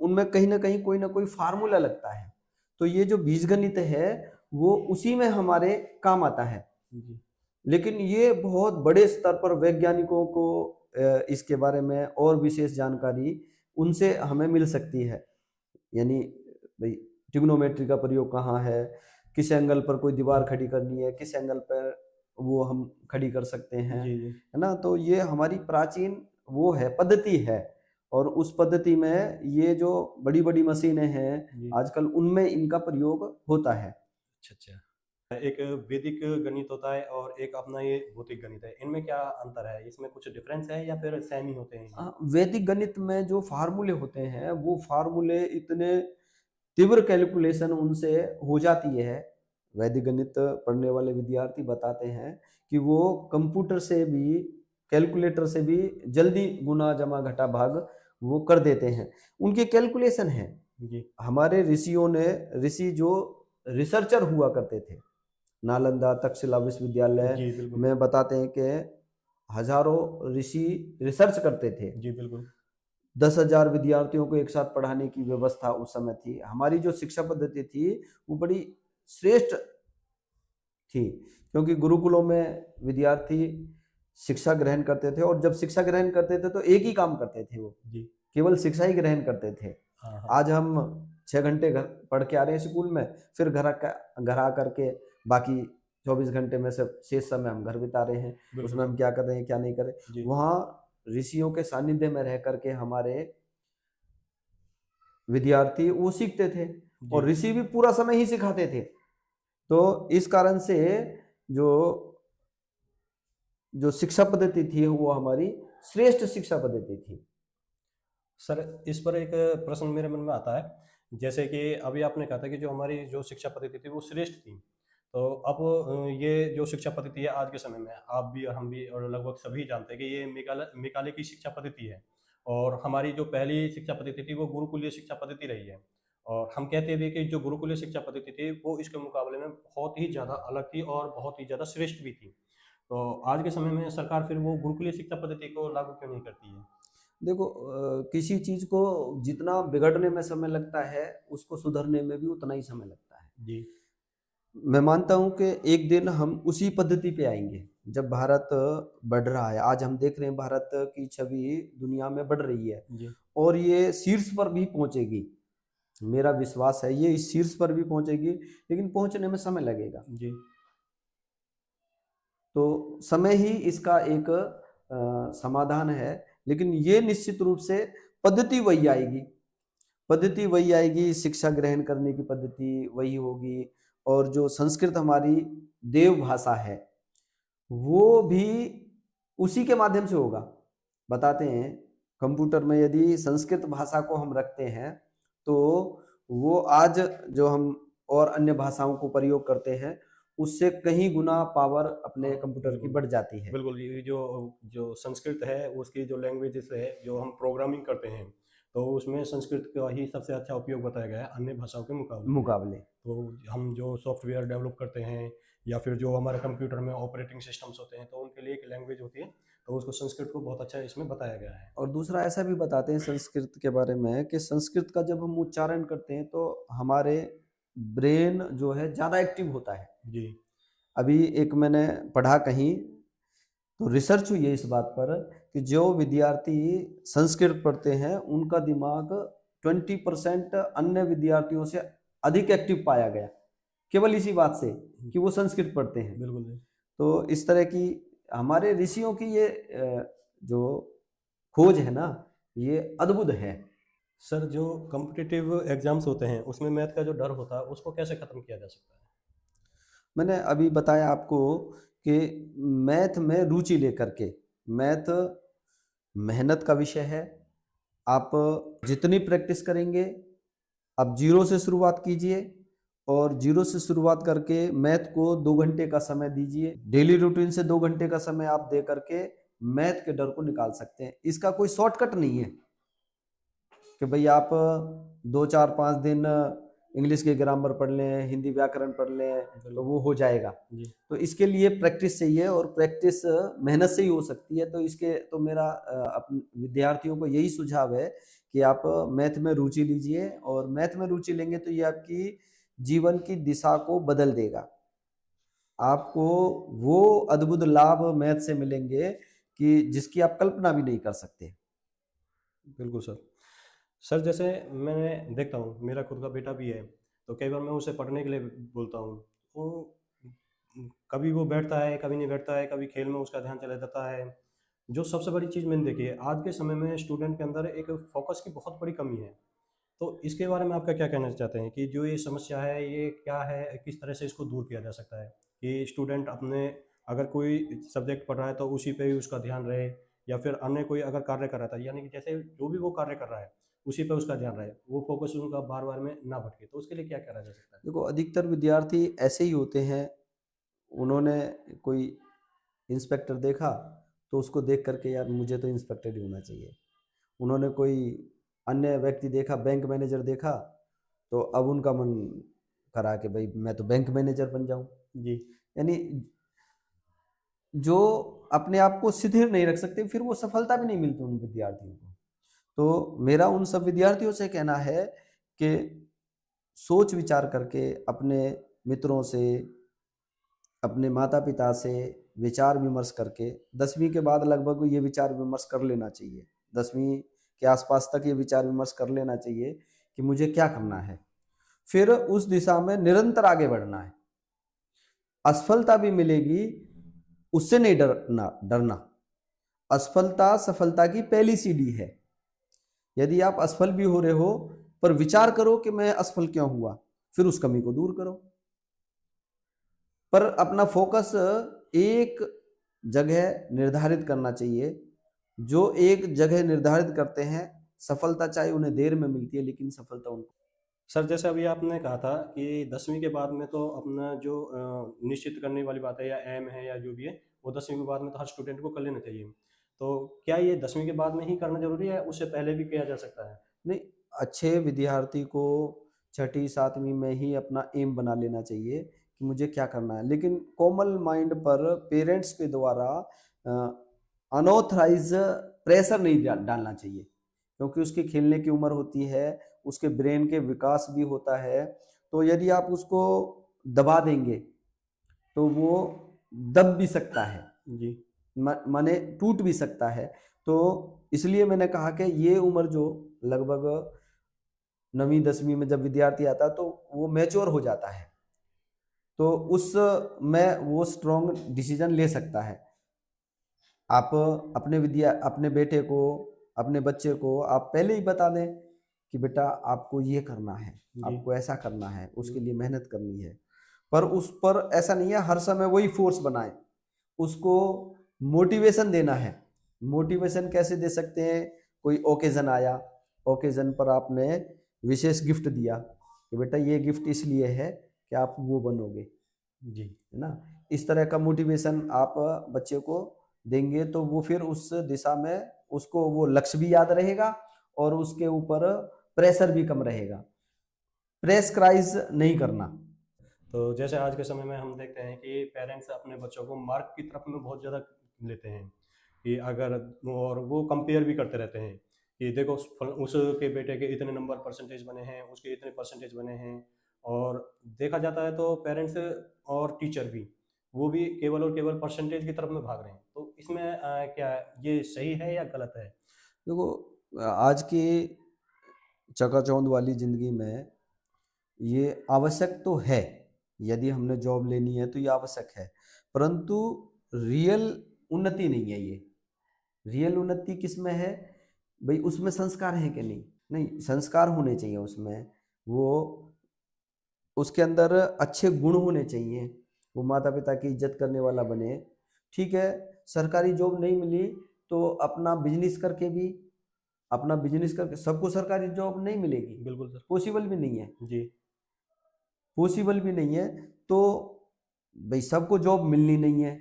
उनमें कहीं ना कोई फार्मूला लगता है, तो ये जो बीजगणित है वो उसी में हमारे काम आता है। जी। लेकिन ये बहुत बड़े स्तर पर वैज्ञानिकों को इसके बारे में और विशेष जानकारी उनसे हमें मिल सकती है। यानी भाई ट्रिग्नोमेट्री का प्रयोग कहाँ है, किस एंगल पर कोई दीवार खड़ी करनी है, किस एंगल पर वो हम खड़ी कर सकते हैं, जी। जी। है ना। तो ये हमारी प्राचीन वो है, पद्धति है। और उस पद्धति में ये जो बड़ी बड़ी मशीनें हैं आजकल उनमें इनका प्रयोग होता है। अच्छा अच्छा। एक वैदिक गणित होता है और एक अपना ये भौतिक गणित है, इनमें क्या अंतर है? इसमें कुछ डिफरेंस है या फिर सेम ही होते हैं? वैदिक गणित में जो फार्मूले होते हैं वो फार्मूले इतने तीव्र कैलकुलेशन उनसे हो जाती है। वैदिक गणित पढ़ने वाले विद्यार्थी बताते हैं कि वो कंप्यूटर से भी, कैलकुलेटर से भी जल्दी गुना जमा घटा भाग वो कर देते हैं। उनके कैलकुलेशन है। जी। हमारे ऋषि जो रिसर्चर हुआ करते थे, नालंदा तक्षशिला विश्वविद्यालय जी बिल्कुल। में बताते हैं कि हजारों ऋषि रिसर्च करते थे। जी बिल्कुल। 10,000 विद्यार्थियों को एक साथ पढ़ाने की व्यवस्था उस समय थी। हमारी जो शिक्षा पद्धति थी वो बड़ी श्रेष्ठ थी, क्योंकि गुरुकुलों में विद्यार्थी शिक्षा ग्रहण करते थे और जब शिक्षा ग्रहण करते थे तो एक ही काम करते थे, वो जी। केवल शिक्षा ही ग्रहण करते थे। हाँ हाँ। आज हम 6 घंटे घर पढ़ के आ रहे हैं स्कूल में, फिर घर आ करके बाकी 24 घंटे में से शेष समय हम घर बिता रहे हैं। बिल्कुल। उसमें हम क्या कर रहे हैं क्या नहीं कर जी। रहे। वहाँ ऋषियों के सानिध्य में रह करके हमारे विद्यार्थी वो सीखते थे और ऋषि भी पूरा समय ही सिखाते थे। तो इस कारण से जो जो शिक्षा पद्धति थी वो हमारी श्रेष्ठ शिक्षा पद्धति थी। सर इस पर एक प्रश्न मेरे मन में आता है, जैसे कि अभी आपने कहा था कि जो हमारी जो शिक्षा पद्धति थी वो श्रेष्ठ थी, तो अब ये जो शिक्षा पद्धति है आज के समय में आप भी और हम भी और लगभग सभी जानते हैं कि ये मेकाले की शिक्षा पद्धति है। और हमारी जो पहली शिक्षा पद्धति थी वो गुरुकुलीय शिक्षा पद्धति रही है। और हम कहते थे कि जो गुरुकुलीय शिक्षा पद्धति थी वो इसके मुकाबले में बहुत ही ज़्यादा अलग थी और बहुत ही ज़्यादा श्रेष्ठ भी थी। तो आज के समय में सरकार फिर वो गुरुकुलीय शिक्षा पद्धति को लागू क्यों नहीं करती है? देखो किसी चीज को जितना बिगड़ने में समय लगता है उसको सुधरने में भी उतना ही समय लगता है। जी। मैं मानता हूं कि एक दिन हम उसी पद्धति पे आएंगे जब भारत बढ़ रहा है। आज हम देख रहे हैं भारत की छवि दुनिया में बढ़ रही है जी। और ये शीर्ष पर भी पहुंचेगी। मेरा विश्वास है ये इस शीर्ष पर भी पहुंचेगी, लेकिन पहुंचने में समय लगेगा। जी। तो समय ही इसका एक समाधान है। लेकिन ये निश्चित रूप से पद्धति वही आएगी, पद्धति वही आएगी, शिक्षा ग्रहण करने की पद्धति वही होगी। और जो संस्कृत हमारी देव भाषा है वो भी उसी के माध्यम से होगा। बताते हैं कंप्यूटर में यदि संस्कृत भाषा को हम रखते हैं तो वो आज जो हम और अन्य भाषाओं को प्रयोग करते हैं उससे कहीं गुना पावर अपने कंप्यूटर की बढ़ जाती है। बिल्कुल। ये जो जो संस्कृत है उसकी जो लैंग्वेजेस है जो हम प्रोग्रामिंग करते हैं तो उसमें संस्कृत का ही सबसे अच्छा उपयोग बताया गया है अन्य भाषाओं के मुकाबले। तो हम जो सॉफ्टवेयर डेवलप करते हैं या फिर जो हमारे कंप्यूटर में ऑपरेटिंग सिस्टम्स होते हैं तो उनके लिए एक लैंग्वेज होती है, तो उसको संस्कृत को बहुत अच्छा इसमें बताया गया है। और दूसरा ऐसा भी बताते हैं संस्कृत के बारे में कि संस्कृत का जब हम उच्चारण करते हैं तो हमारे ब्रेन जो है ज़्यादा एक्टिव होता है। जी। अभी एक मैंने पढ़ा कहीं तो रिसर्च हुई है इस बात पर कि जो विद्यार्थी संस्कृत पढ़ते हैं उनका दिमाग 20% अन्य विद्यार्थियों से अधिक एक्टिव पाया गया, केवल इसी बात से कि वो संस्कृत पढ़ते हैं। बिल्कुल। तो इस तरह की हमारे ऋषियों की ये जो खोज है ना ये अद्भुत है। सर जो कॉम्पिटिटिव एग्जाम्स होते हैं उसमें मैथ का जो डर होता है उसको कैसे खत्म किया जा सकता है? मैंने अभी बताया आपको कि मैथ में रुचि लेकर के, मैथ मेहनत का विषय है। आप जितनी प्रैक्टिस करेंगे आप जीरो से शुरुआत कीजिए और जीरो से शुरुआत करके मैथ को 2 घंटे का समय दीजिए। डेली रूटीन से 2 घंटे का समय आप दे करके मैथ के डर को निकाल सकते हैं। इसका कोई शॉर्टकट नहीं है कि भाई आप 2 4 5 दिन इंग्लिश के ग्रामर पढ़ लें, हिंदी व्याकरण पढ़ लें तो वो हो जाएगा। जी तो इसके लिए प्रैक्टिस चाहिए और प्रैक्टिस मेहनत से ही हो सकती है। तो इसके तो मेरा अपने विद्यार्थियों को यही सुझाव है कि आप मैथ में रुचि लीजिए और मैथ में रुचि लेंगे तो ये आपकी जीवन की दिशा को बदल देगा। आपको वो अद्भुत लाभ मैथ से मिलेंगे कि जिसकी आप कल्पना भी नहीं कर सकते। बिल्कुल सर। सर जैसे मैं देखता हूँ, मेरा खुद का बेटा भी है, तो कई बार मैं उसे पढ़ने के लिए बोलता हूँ, वो कभी वो बैठता है, कभी नहीं बैठता है, कभी खेल में उसका ध्यान चला जाता है। जो सबसे बड़ी चीज़ मैंने देखी है, आज के समय में स्टूडेंट के अंदर एक फोकस की बहुत बड़ी कमी है। तो इसके बारे में आपका क्या कहना चाहते हैं कि जो ये समस्या है, ये क्या है, किस तरह से इसको दूर किया जा सकता है कि स्टूडेंट अपने अगर कोई सब्जेक्ट पढ़ रहा है तो उसी पे ही उसका ध्यान रहे, या फिर अन्य कोई अगर कार्य कर रहा था, यानी कि जैसे जो भी वो कार्य कर रहा है उसी पे उसका ध्यान रहे, वो फोकस उनका बार बार में ना भटके, तो उसके लिए क्या करा जा सकता है? देखो, अधिकतर विद्यार्थी ऐसे ही होते हैं। उन्होंने कोई इंस्पेक्टर देखा तो उसको देख करके यार मुझे तो इंस्पेक्टर ही होना चाहिए। उन्होंने कोई अन्य व्यक्ति देखा, बैंक मैनेजर देखा, तो अब उनका मन करा कि भाई मैं तो बैंक मैनेजर बन जाऊं। जी यानी जो अपने आप को स्थिर नहीं रख सकते फिर वो सफलता भी नहीं मिलती उन विद्यार्थियों को। तो मेरा उन सब विद्यार्थियों से कहना है कि सोच विचार करके अपने मित्रों से, अपने माता पिता से विचार विमर्श करके 10वीं के बाद लगभग ये विचार विमर्श कर लेना चाहिए। 10वीं के आसपास तक ये विचार विमर्श कर लेना चाहिए कि मुझे क्या करना है। फिर उस दिशा में निरंतर आगे बढ़ना है। असफलता भी मिलेगी, उससे नहीं डरना। असफलता सफलता की पहली सीढ़ी है। यदि आप असफल भी हो रहे हो पर विचार करो कि मैं असफल क्यों हुआ, फिर उस कमी को दूर करो। पर अपना फोकस एक जगह निर्धारित करना चाहिए। जो एक जगह निर्धारित करते हैं, सफलता चाहे उन्हें देर में मिलती है लेकिन सफलता उनको। सर, जैसे अभी आपने कहा था कि 10वीं के बाद में तो अपना जो निश्चित करने वाली बात है या एम है या जो भी है, वो 10वीं के बाद में तो हर स्टूडेंट को कर लेना चाहिए। तो क्या ये 10वीं के बाद में ही करना ज़रूरी है, उससे पहले भी किया जा सकता है? नहीं, अच्छे विद्यार्थी को छठी सातवीं में ही अपना एम बना लेना चाहिए कि मुझे क्या करना है। लेकिन कोमल माइंड पर पेरेंट्स के द्वारा अनऑथराइज प्रेशर नहीं डालना चाहिए, क्योंकि उसकी खेलने की उम्र होती है, उसके ब्रेन के विकास भी होता है। तो यदि आप उसको दबा देंगे तो वो दब भी सकता है, जी माने टूट भी सकता है। तो इसलिए मैंने कहा कि ये उम्र जो लगभग 9वीं 10वीं में जब विद्यार्थी आता है तो वो मैच्योर हो जाता है, तो उस में वो स्ट्रॉन्ग डिसीजन ले सकता है। आप अपने बेटे को, अपने बच्चे को आप पहले ही बता दें कि बेटा आपको ये करना है, जी आपको ऐसा करना है, उसके लिए मेहनत करनी है। पर उस पर ऐसा नहीं है हर समय वही फोर्स बनाए, उसको मोटिवेशन देना है। मोटिवेशन कैसे दे सकते हैं? कोई ओकेजन आया, ओकेजन पर आपने विशेष गिफ्ट दिया कि बेटा ये गिफ्ट इसलिए है कि आप वो बनोगे, जी है ना। इस तरह का मोटिवेशन आप बच्चे को देंगे तो वो फिर उस दिशा में उसको वो लक्ष्य भी याद रहेगा और उसके ऊपर प्रेशर भी कम रहेगा। प्रेशराइज नहीं करना। तो जैसे आज के समय में हम देखते हैं कि पेरेंट्स अपने बच्चों को मार्क की तरफ में बहुत ज़्यादा लेते हैं कि अगर, और वो कंपेयर भी करते रहते हैं कि देखो उसके बेटे के इतने नंबर परसेंटेज बने हैं, उसके इतने परसेंटेज बने हैं। और देखा जाता है तो पेरेंट्स और टीचर भी, वो भी केवल और केवल परसेंटेज की तरफ में भाग रहे हैं। तो इसमें क्या ये सही है या गलत है? देखो, आज की चकाचौंध वाली जिंदगी में ये आवश्यक तो है। यदि हमने जॉब लेनी है तो ये आवश्यक है, परंतु रियल उन्नति नहीं है ये। रियल उन्नति किस में है भाई? उसमें संस्कार है कि नहीं? नहीं, संस्कार होने चाहिए उसमें। वो उसके अंदर अच्छे गुण होने चाहिए, वो माता पिता की इज्जत करने वाला बने। ठीक है, सरकारी जॉब नहीं मिली तो अपना बिजनेस करके भी अपना बिजनेस करके सबको सरकारी जॉब नहीं मिलेगी, बिल्कुल सर। पॉसिबल भी नहीं है, जी। पॉसिबल भी नहीं है। तो भाई सबको जॉब मिलनी नहीं है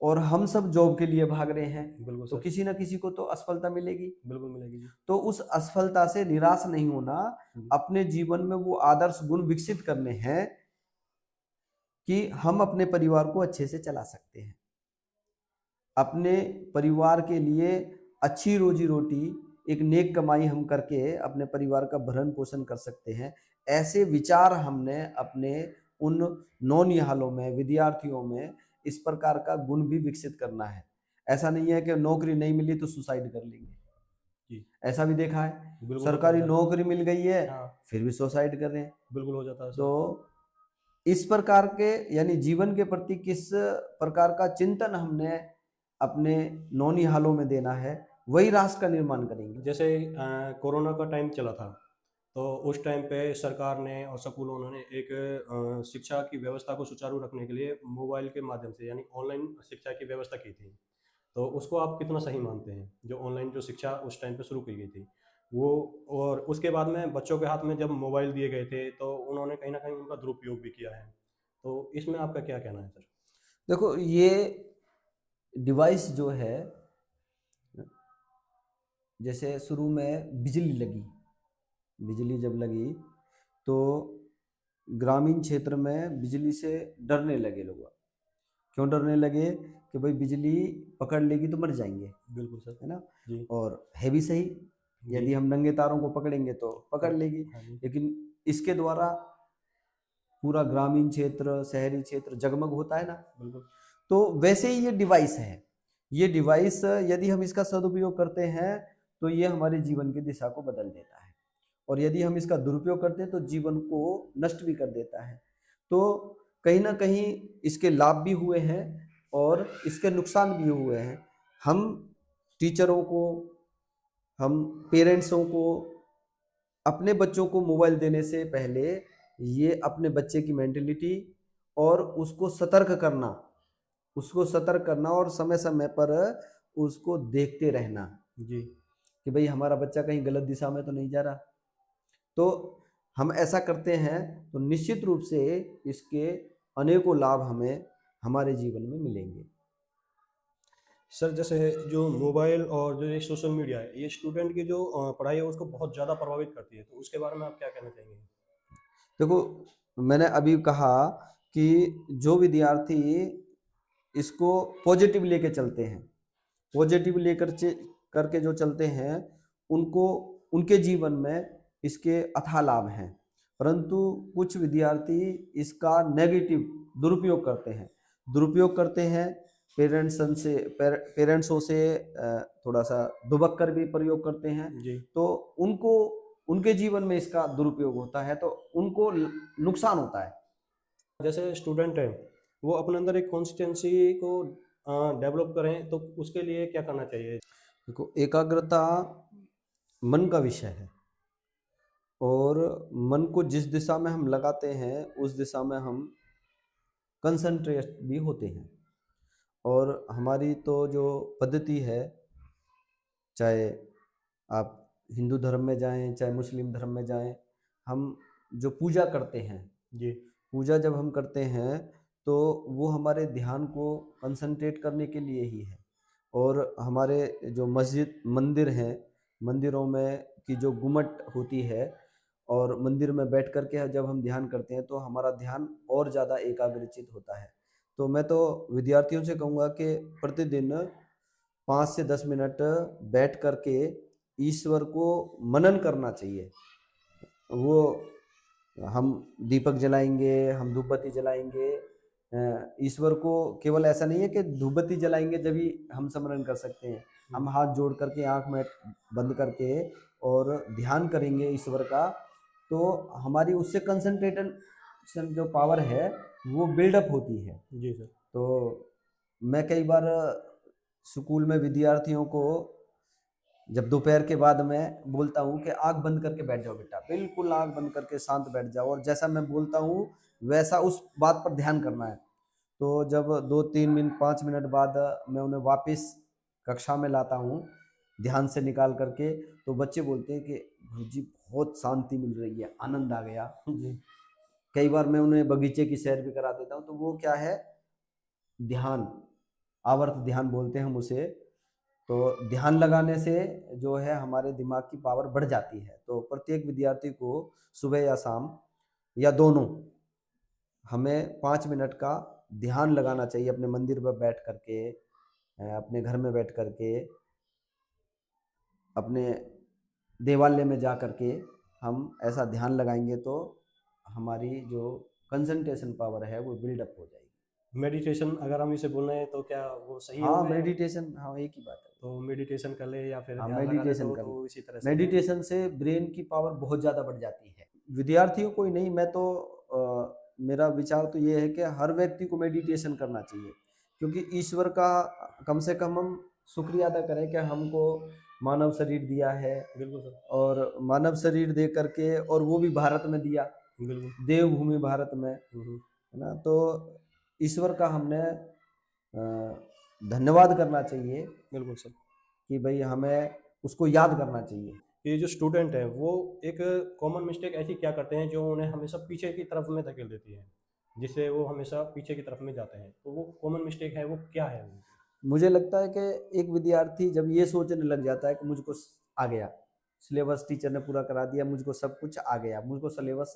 और हम सब जॉब के लिए भाग रहे हैं, बिल्कुल तो सर। किसी ना किसी को तो असफलता मिलेगी। बिल्कुल मिलेगी जी। तो उस असफलता से निराश नहीं होना, जी। अपने जीवन में वो आदर्श गुण विकसित करने हैं कि हम अपने परिवार को अच्छे से चला सकते हैं, अपने परिवार के लिए अच्छी रोजी रोटी, एक नेक कमाई हम करके अपने परिवार का भरण पोषण कर सकते हैं। ऐसे विचार हमने अपने उन नौनिहालों में, विद्यार्थियों में इस प्रकार का गुण भी विकसित करना है। ऐसा नहीं है कि नौकरी नहीं मिली तो सुसाइड कर लेंगे, जी। ऐसा भी देखा है। बिल्कुल होता सरकारी है। नौकरी मिल गई है, हाँ। फिर भी सुसाइड कर रहे हैं। बिल्कुल हो जाता है तो सर। इस प्रकार के यानी जीवन के प्रति किस प्रकार का चिंतन हमने अपने नौनिहालों में देना है, वही राष्ट्र का निर्माण करेंगे। जैसे कोरोना का टाइम चला था, तो उस टाइम पे सरकार ने और स्कूलों ने एक शिक्षा की व्यवस्था को सुचारू रखने के लिए मोबाइल के माध्यम से यानी ऑनलाइन शिक्षा की व्यवस्था की थी। तो उसको आप कितना सही मानते हैं, जो ऑनलाइन जो शिक्षा उस टाइम पे शुरू की गई थी वो? और उसके बाद में बच्चों के हाथ में जब मोबाइल दिए गए थे तो उन्होंने कहीं ना कहीं उनका दुरुपयोग भी किया है। तो इसमें आपका क्या कहना है सर? देखो, ये डिवाइस जो है, जैसे शुरू में बिजली लगी, बिजली जब लगी तो ग्रामीण क्षेत्र में बिजली से डरने लगे लोग। क्यों डरने लगे? कि भाई बिजली पकड़ लेगी तो मर जाएंगे, बिल्कुल सर। है ना। जी। और है भी सही, यदि जी। हम नंगे तारों को पकड़ेंगे तो पकड़ लेगी, हाँ जी। लेकिन इसके द्वारा पूरा ग्रामीण क्षेत्र, शहरी क्षेत्र जगमग होता है ना। बिल्कुल। तो वैसे ही ये डिवाइस है। ये डिवाइस यदि हम इसका सदुपयोग करते हैं तो ये हमारे जीवन की दिशा को बदल देता है, और यदि हम इसका दुरुपयोग करते हैं तो जीवन को नष्ट भी कर देता है। तो कहीं ना कहीं इसके लाभ भी हुए हैं और इसके नुकसान भी हुए हैं। हम टीचरों को, हम पेरेंट्सों को अपने बच्चों को मोबाइल देने से पहले ये अपने बच्चे की मेंटेलिटी और उसको सतर्क करना और समय समय पर उसको देखते रहना जी। कि भाई हमारा बच्चा कहीं गलत दिशा में तो नहीं जा रहा। तो हम ऐसा करते हैं तो निश्चित रूप से इसके अनेकों लाभ हमें हमारे जीवन में मिलेंगे। सर, जैसे जो मोबाइल और जो ये सोशल मीडिया है, ये स्टूडेंट की जो पढ़ाई है उसको बहुत ज़्यादा प्रभावित करती है, तो उसके बारे में आप क्या कहना चाहेंगे? देखो, मैंने अभी कहा कि जो विद्यार्थी इसको पॉजिटिव लेके चलते हैं, पॉजिटिव करके जो चलते हैं, उनको उनके जीवन में इसके अथाह लाभ हैं। परंतु कुछ विद्यार्थी इसका नेगेटिव दुरुपयोग करते हैं, पेरेंट्सों से थोड़ा सा दुबक कर भी प्रयोग करते हैं। जी। तो उनको उनके जीवन में इसका दुरुपयोग होता है, तो उनको नुकसान होता है। जैसे स्टूडेंट है, वो अपने अंदर एक कॉन्सिस्टेंसी को डेवलप करें, तो उसके लिए क्या करना चाहिए? देखो, एकाग्रता मन का विषय है, और मन को जिस दिशा में हम लगाते हैं उस दिशा में हम कंसंट्रेट भी होते हैं। और हमारी तो जो पद्धति है, चाहे आप हिंदू धर्म में जाएं चाहे मुस्लिम धर्म में जाएं, हम जो पूजा करते हैं, जी। पूजा जब हम करते हैं तो वो हमारे ध्यान को कंसंट्रेट करने के लिए ही है। और हमारे जो मंदिर हैं, मंदिरों में की जो गुम्मट होती है, और मंदिर में बैठ कर के जब हम ध्यान करते हैं तो हमारा ध्यान और ज़्यादा एकाग्रचित होता है। तो मैं तो विद्यार्थियों से कहूँगा कि प्रतिदिन 5 से 10 मिनट बैठ कर के ईश्वर को मनन करना चाहिए। वो हम दीपक जलाएंगे, हम धूपबत्ती जलाएंगे, ईश्वर को केवल ऐसा नहीं है कि धूपबत्ती जलाएंगे जब ही हम स्मरण कर सकते हैं। हम हाथ जोड़ करके, आंख में बंद करके और ध्यान करेंगे ईश्वर का, तो हमारी उससे कंसंट्रेशन जो पावर है वो बिल्डअप होती है। जी सर। तो मैं कई बार स्कूल में विद्यार्थियों को जब दोपहर के बाद मैं बोलता हूँ कि आंख बंद करके बैठ जाओ बेटा, बिल्कुल आंख बंद करके शांत बैठ जाओ, और जैसा मैं बोलता हूँ वैसा उस बात पर ध्यान करना है। तो जब 2-3 मिनट 5 मिनट बाद मैं उन्हें वापस कक्षा में लाता हूँ, ध्यान से निकाल करके, तो बच्चे बोलते हैं कि गुरुजी बहुत शांति मिल रही है, आनंद आ गया। जी। कई बार मैं उन्हें बगीचे की सैर भी करा देता हूँ, तो वो क्या है, ध्यान, आवर्त ध्यान बोलते हैं हम उसे। तो ध्यान लगाने से जो है हमारे दिमाग की पावर बढ़ जाती है। तो प्रत्येक विद्यार्थी को सुबह या शाम या दोनों हमें 5 मिनट का ध्यान लगाना चाहिए, अपने मंदिर पर बैठ करके, अपने घर में बैठ करके, अपने देवालय में जा करके हम ऐसा ध्यान लगाएंगे तो हमारी जो कंसंट्रेशन पावर है वो बिल्डअप हो जाएगी। मेडिटेशन अगर हम इसे बोल रहे हैं तो क्या वो सही हाँ, होगा? मेडिटेशन, हाँ एक ही बात है। तो मेडिटेशन कर ले या फिर हाँ, ध्यान लगा ले मेडिटेशन कर तो इसी तरह से मेडिटेशन से ब्रेन की पावर बहुत ज़्यादा बढ़ जाती है। विद्यार्थियों को ही नहीं, मैं तो मेरा विचार तो ये है कि हर व्यक्ति को मेडिटेशन करना चाहिए, क्योंकि ईश्वर का कम से कम हम शुक्रिया अदा करें कि हमको मानव शरीर दिया है, बिल्कुल सर। और मानव शरीर दे करके, और वो भी भारत में दिया, बिल्कुल। देवभूमि भारत में, हम्म। है ना। तो ईश्वर का हमने धन्यवाद करना चाहिए बिल्कुल सर। कि भाई हमें उसको याद करना चाहिए। ये जो स्टूडेंट है वो एक कॉमन मिस्टेक ऐसी क्या करते हैं जो उन्हें हमेशा पीछे की तरफ में धकेल देती है, जिससे वो हमेशा पीछे की तरफ में जाते हैं, तो वो कॉमन मिस्टेक है वो क्या है? मुझे लगता है कि एक विद्यार्थी जब ये सोचने लग जाता है कि मुझको आ गया सिलेबस, टीचर ने पूरा करा दिया, मुझको सब कुछ आ गया, मुझको सिलेबस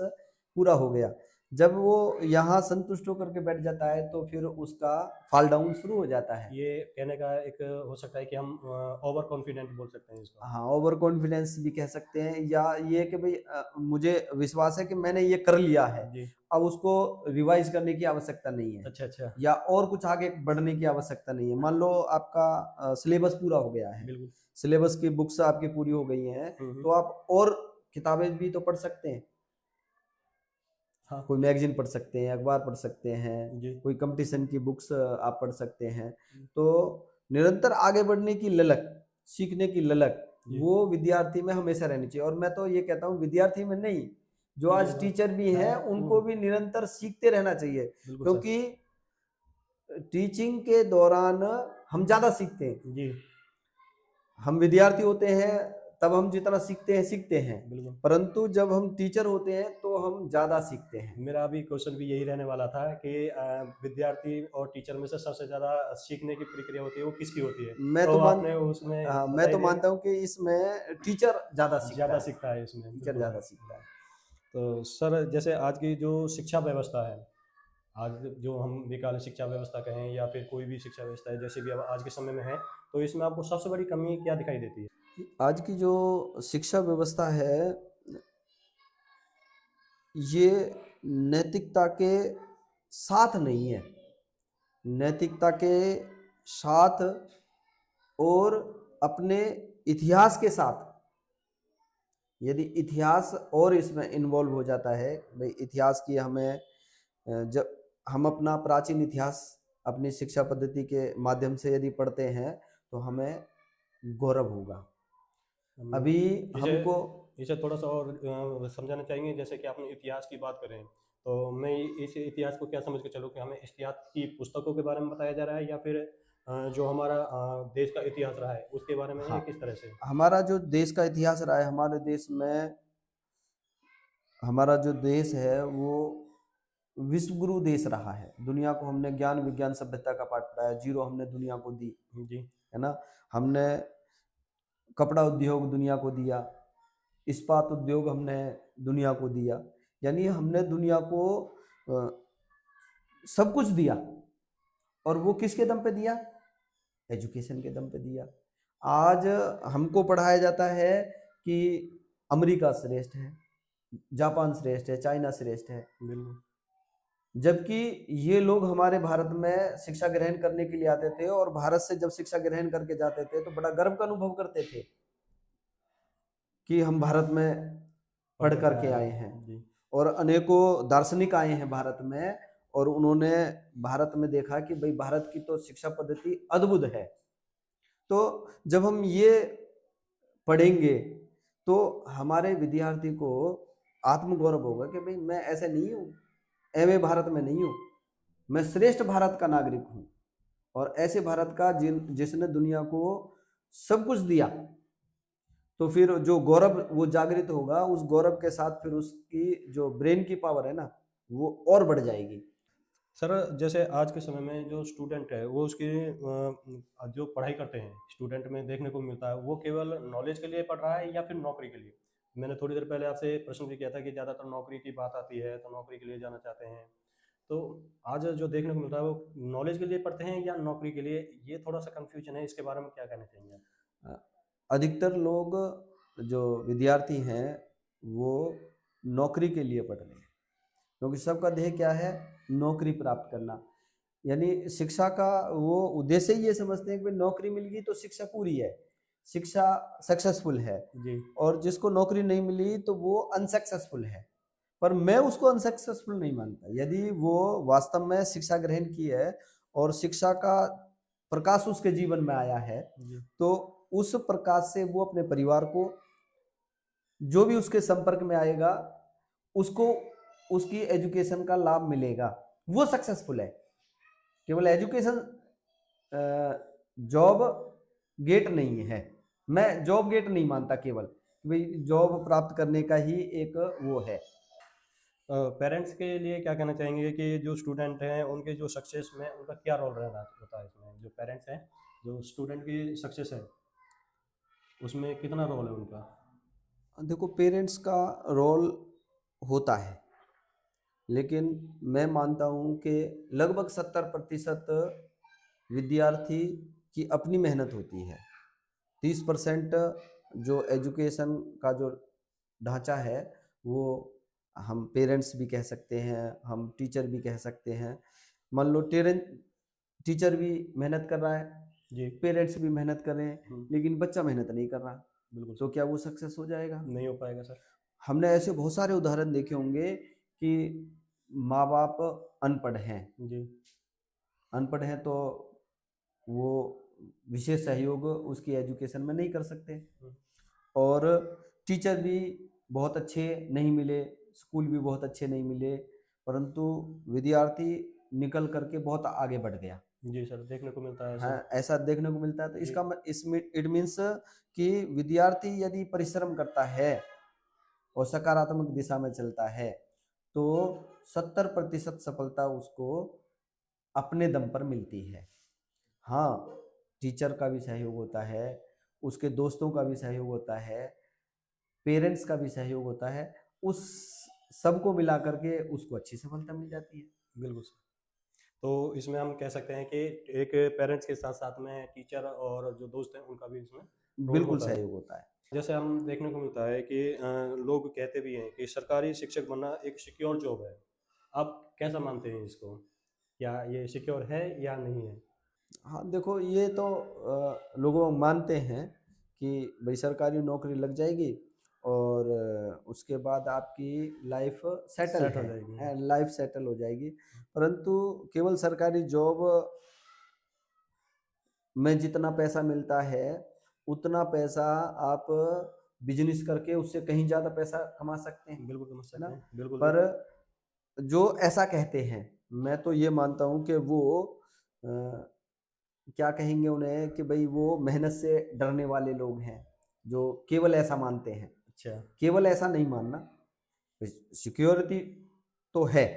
पूरा हो गया, जब वो यहाँ संतुष्ट होकर के बैठ जाता है तो फिर उसका फॉल डाउन शुरू हो जाता है। ये कहने का एक हो सकता है कि हम ओवर कॉन्फिडेंट बोल सकते हैं इसको। हाँ, ओवर कॉन्फिडेंस भी कह सकते हैं, या ये कि भाई मुझे विश्वास है कि मैंने ये कर लिया है, जी। अब उसको रिवाइज करने की आवश्यकता नहीं है, अच्छा अच्छा। या और कुछ आगे बढ़ने की आवश्यकता नहीं है। मान लो आपका सिलेबस पूरा हो गया है, बिल्कुल। सिलेबस की बुक्स आपकी पूरी हो गई हैं, तो आप और किताबें भी तो पढ़ सकते हैं। हाँ। कोई मैगजीन पढ़ सकते हैं, अखबार पढ़ सकते हैं, जी। कोई कंपटीशन की बुक्स आप पढ़ सकते हैं। तो निरंतर आगे बढ़ने की ललक, सीखने की ललक, वो विद्यार्थी में हमेशा रहनी चाहिए। और मैं तो ये कहता हूँ विद्यार्थी में नहीं, जो आज टीचर भी हैं उनको भी निरंतर सीखते रहना चाहिए, क्योंकि टीचिंग के दौरान हम ज्यादा सीखते हैं। जी। हम विद्यार्थी होते हैं तब हम जितना सीखते हैं, बिल्कुल। परंतु जब हम टीचर होते हैं तो हम ज्यादा सीखते हैं। मेरा भी क्वेश्चन भी यही रहने वाला था कि विद्यार्थी और टीचर में से सबसे ज्यादा सीखने की प्रक्रिया होती है वो किसकी होती है? मैं तो आपने उसमें मैं तो मानता हूँ कि इसमें टीचर ज्यादा सीखता है इसमें। टीचर ज्यादा सीखता है। तो सर जैसे आज की जो शिक्षा व्यवस्था है, आज जो हम विकल शिक्षा व्यवस्था कहें या फिर कोई भी शिक्षा व्यवस्था है जैसे भी अब आज के समय में है, तो इसमें आपको सबसे बड़ी कमी क्या दिखाई देती है? आज की जो शिक्षा व्यवस्था है ये नैतिकता के साथ नहीं है, नैतिकता के साथ और अपने इतिहास के साथ। यदि इतिहास और इसमें इन्वॉल्व हो जाता है, भाई इतिहास की हमें जब हम अपना प्राचीन इतिहास अपनी शिक्षा पद्धति के माध्यम से यदि पढ़ते हैं तो हमें गौरव होगा। अभी हमको इसे थोड़ा सा और समझाना चाहेंगे, जैसे कि आपने इतिहास की बात करें तो मैं इस इतिहास को क्या समझ के चलूँ कि हमें इतिहास की पुस्तकों के बारे में बताया जा रहा है या फिर जो हमारा देश का इतिहास रहा है उसके बारे में? हाँ, किस तरह से हमारा जो देश का इतिहास रहा है, हमारे देश में हमारा जो देश है वो विश्व गुरु देश रहा है। दुनिया को हमने ज्ञान विज्ञान सभ्यता का पाठ पढ़ाया, जीरो हमने दुनिया को दी जी, है ना। हमने कपड़ा उद्योग दुनिया को दिया, इस्पात उद्योग हमने दुनिया को दिया, यानी हमने दुनिया को सब कुछ दिया। और वो किसके दम पे दिया? एजुकेशन के दम पे दिया। आज हमको पढ़ाया जाता है कि अमेरिका श्रेष्ठ है, जापान श्रेष्ठ है, चाइना श्रेष्ठ है, जबकि ये लोग हमारे भारत में शिक्षा ग्रहण करने के लिए आते थे और भारत से जब शिक्षा ग्रहण करके जाते थे तो बड़ा गर्व का अनुभव करते थे कि हम भारत में पढ़ करके आए हैं। और अनेकों दार्शनिक आए हैं भारत में और उन्होंने भारत में देखा कि भाई भारत की तो शिक्षा पद्धति अद्भुत है। तो जब हम ये पढ़ेंगे तो हमारे विद्यार्थी को आत्मगौरव होगा कि भाई मैं ऐसे नहीं हूँ, एमए भारत में नहीं हूँ, मैं श्रेष्ठ भारत का नागरिक हूँ और ऐसे भारत का जिसने दुनिया को सब कुछ दिया, तो फिर जो गौरव वो जागृत होगा, उस गौरव के साथ फिर उसकी जो ब्रेन की पावर है ना, वो और बढ़ जाएगी। सर जैसे आज के समय में जो स्टूडेंट है वो उसकी जो पढ़ाई करते हैं स्टूडेंट में देखने को मिलता है, वो केवल नॉलेज के लिए पढ़ रहा है या फिर नौकरी के लिए। मैंने थोड़ी देर पहले आपसे प्रश्न भी किया था कि ज़्यादातर नौकरी की बात आती है तो नौकरी के लिए जाना चाहते हैं। तो आज जो देखने को मिलता है वो नॉलेज के लिए पढ़ते हैं या नौकरी के लिए, ये थोड़ा सा कंफ्यूजन है, इसके बारे में क्या कहना चाहेंगे आप? अधिकतर लोग जो विद्यार्थी हैं वो नौकरी के लिए पढ़ रहे हैं, क्योंकि सबका ध्येय क्या है, नौकरी प्राप्त करना। यानी शिक्षा का वो उद्देश्य ही ये समझते हैं कि भाई नौकरी मिल गई तो शिक्षा पूरी है, शिक्षा सक्सेसफुल है, जी और जिसको नौकरी नहीं मिली तो वो अनसक्सेसफुल है। पर मैं उसको अनसक्सेसफुल नहीं मानता। यदि वो वास्तव में शिक्षा ग्रहण की है और शिक्षा का प्रकाश उसके जीवन में आया है, जी तो उस प्रकाश से वो अपने परिवार को, जो भी उसके संपर्क में आएगा, उसको उसकी एजुकेशन का लाभ मिलेगा, वो सक्सेसफुल है। केवल एजुकेशन जॉब गेट नहीं है। मैं जॉब गेट नहीं मानता केवल कि भाई जॉब प्राप्त करने का ही एक वो है। पेरेंट्स के लिए क्या कहना चाहेंगे कि जो स्टूडेंट हैं उनके जो सक्सेस में उनका क्या रोल रहना होता है इसमें, जो पेरेंट्स हैं जो स्टूडेंट की सक्सेस है उसमें कितना रोल है उनका? देखो, पेरेंट्स का रोल होता है, लेकिन मैं मानता हूँ कि लगभग 70% विद्यार्थी की अपनी मेहनत होती है। 30% जो एजुकेशन का जो ढांचा है वो हम पेरेंट्स भी कह सकते हैं, हम टीचर भी कह सकते हैं। मान लो टीचर भी मेहनत कर रहा है, जी पेरेंट्स भी मेहनत कर रहे हैं, लेकिन बच्चा मेहनत नहीं कर रहा, बिल्कुल तो सर। क्या वो सक्सेस हो जाएगा? नहीं हो पाएगा सर। हमने ऐसे बहुत सारे उदाहरण देखे होंगे कि माँ बाप अनपढ़ हैं, जी अनपढ़ हैं तो वो विशेष सहयोग उसकी एजुकेशन में नहीं कर सकते, और टीचर भी बहुत अच्छे नहीं मिले, स्कूल भी बहुत अच्छे नहीं मिले, परंतु विद्यार्थी निकल करके बहुत आगे बढ़ गया। जी सर, देखने को मिलता है हाँ, ऐसे। ऐसा देखने को मिलता है। तो जी इसका इसमें इट मीन्स कि विद्यार्थी यदि परिश्रम करता है और सकारात्मक दिशा में चलता है तो 70% सफलता उसको अपने दम पर मिलती है। हाँ, टीचर का भी सहयोग होता है, उसके दोस्तों का भी सहयोग होता है, पेरेंट्स का भी सहयोग होता है, उस सबको मिला करके उसको अच्छी सफलता मिल जाती है। बिल्कुल सर। तो इसमें हम कह सकते हैं कि एक पेरेंट्स के साथ साथ में टीचर और जो दोस्त हैं उनका भी इसमें रोल बिल्कुल होता है। सहयोग होता है। जैसे हम देखने को मिलता है कि लोग कहते भी हैं कि सरकारी शिक्षक बनना एक सिक्योर जॉब है। आप कैसा मानते हैं इसको? क्या ये सिक्योर है या नहीं है? हाँ, देखो, ये तो लोगों मानते हैं कि भाई सरकारी नौकरी लग जाएगी और उसके बाद आपकी लाइफ सेटल सेट हो है, जाएगी। लाइफ सेटल हो जाएगी। परंतु केवल सरकारी जॉब में जितना पैसा मिलता है उतना पैसा आप बिजनेस करके उससे कहीं ज़्यादा पैसा कमा सकते हैं, बिल्कुल समझ है ना? सकते हैं, बिल्कुल पर सर। जो ऐसा कहते हैं, मैं तो ये मानता हूँ कि वो क्या कहेंगे उन्हें, कि भाई वो मेहनत से डरने वाले लोग हैं जो केवल ऐसा मानते हैं। अच्छा। केवल ऐसा नहीं मानना, सिक्योरिटी तो है,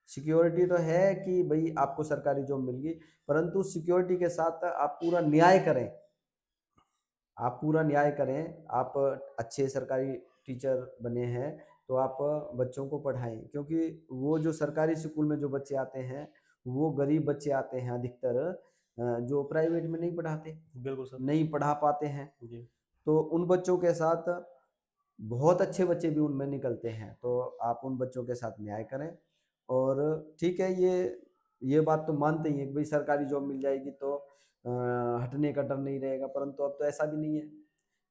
सिक्योरिटी तो है कि भाई आपको सरकारी जॉब मिल गई, परंतु सिक्योरिटी के साथ आप पूरा न्याय करें, आप पूरा न्याय करें, आप अच्छे सरकारी टीचर बने हैं तो आप बच्चों को पढ़ाएं, क्योंकि वो जो सरकारी स्कूल में जो बच्चे आते हैं वो गरीब बच्चे आते हैं अधिकतर, जो प्राइवेट में नहीं पढ़ाते, बिल्कुल सर। नहीं पढ़ा पाते हैं। जी तो उन बच्चों के साथ बहुत अच्छे बच्चे भी उनमें निकलते हैं, तो आप उन बच्चों के साथ न्याय करें। और ठीक है, ये बात तो मानते ही हैं कि भाई सरकारी जॉब मिल जाएगी तो हटने का डर नहीं रहेगा, परंतु अब तो ऐसा भी नहीं है।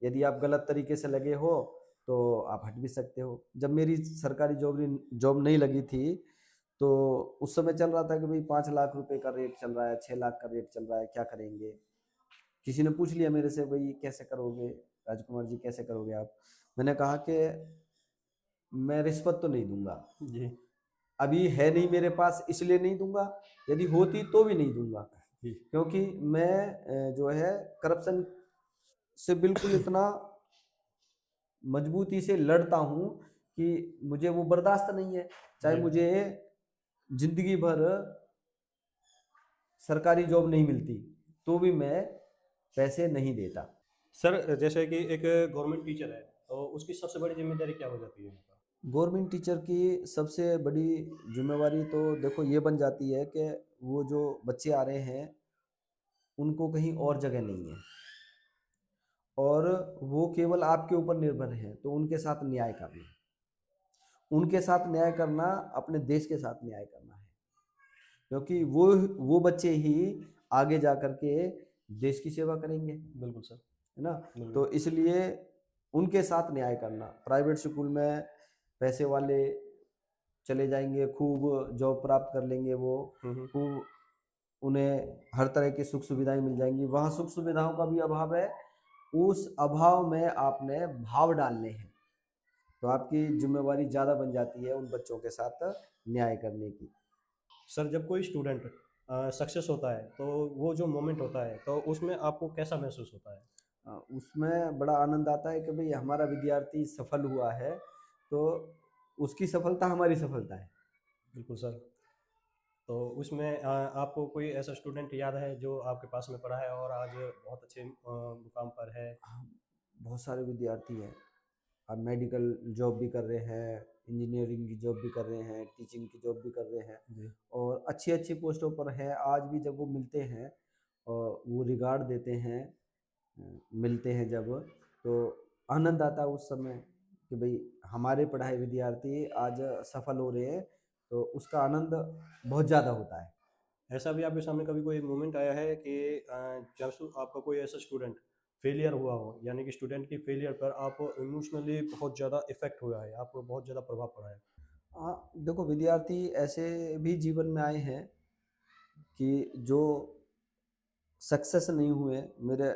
यदि आप गलत तरीके से लगे हो तो आप हट भी सकते हो। जब मेरी सरकारी जॉब नहीं लगी थी तो उस समय चल रहा था कि भाई 5 लाख रुपए का रेट चल रहा है, 6 लाख का रेट चल रहा है, क्या करेंगे? किसी ने पूछ लिया मेरे से, भाई कैसे करोगे राजकुमार जी, कैसे करोगे आप? मैंने कहा कि मैं रिश्वत तो नहीं दूंगा, जी अभी है नहीं मेरे पास इसलिए नहीं दूंगा, यदि होती तो भी नहीं दूंगा, जी क्योंकि मैं जो है करप्शन से बिल्कुल इतना मजबूती से लड़ता हूँ कि मुझे वो बर्दाश्त नहीं है, चाहे जी। मुझे जिंदगी भर सरकारी जॉब नहीं मिलती तो भी मैं पैसे नहीं देता। सर जैसे कि एक गवर्नमेंट टीचर है तो उसकी सबसे बड़ी जिम्मेदारी क्या हो जाती है? गवर्नमेंट टीचर की सबसे बड़ी जिम्मेवारी तो देखो ये बन जाती है कि वो जो बच्चे आ रहे हैं उनको कहीं और जगह नहीं है और वो केवल आपके ऊपर निर्भर हैं, तो उनके साथ न्याय करना, उनके साथ न्याय करना अपने देश के साथ न्याय करना है, क्योंकि वो बच्चे ही आगे जा कर के देश की सेवा करेंगे, बिल्कुल सर। है ना। बिल्कुल। तो इसलिए उनके साथ न्याय करना। प्राइवेट स्कूल में पैसे वाले चले जाएंगे, खूब जॉब प्राप्त कर लेंगे, वो खूब उन्हें हर तरह की सुख सुविधाएं मिल जाएंगी, वहाँ सुख सुविधाओं का भी अभाव है। उस अभाव में आपने भाव डालने हैं, तो आपकी जिम्मेवारी ज़्यादा बन जाती है उन बच्चों के साथ न्याय करने की। सर जब कोई स्टूडेंट सक्सेस होता है तो वो जो मोमेंट होता है तो उसमें आपको कैसा महसूस होता है? उसमें बड़ा आनंद आता है कि भाई हमारा विद्यार्थी सफल हुआ है, तो उसकी सफलता हमारी सफलता है। बिल्कुल सर। तो उसमें आपको कोई ऐसा स्टूडेंट याद है जो आपके पास में पढ़ा है और आज बहुत अच्छे मुकाम पर है? हाँ, बहुत सारे विद्यार्थी हैं, अब मेडिकल जॉब भी कर रहे हैं, इंजीनियरिंग की जॉब भी कर रहे हैं, टीचिंग की जॉब भी कर रहे हैं जी। और अच्छी अच्छी पोस्टों पर हैं। आज भी जब वो मिलते हैं और वो रिगार्ड देते हैं, मिलते हैं जब, तो आनंद आता है उस समय कि भाई हमारे पढ़ाए विद्यार्थी आज सफल हो रहे हैं, तो उसका आनंद बहुत ज़्यादा होता है। ऐसा भी आपके सामने कभी कोई मोमेंट आया है कि आपका कोई ऐसा स्टूडेंट फेलियर हुआ हो, यानी कि स्टूडेंट की फेलियर पर आप इमोशनली बहुत ज़्यादा इफेक्ट हुआ है, आपको बहुत ज़्यादा प्रभाव पड़ा है? हाँ, देखो विद्यार्थी ऐसे भी जीवन में आए हैं कि जो सक्सेस नहीं हुए, मेरे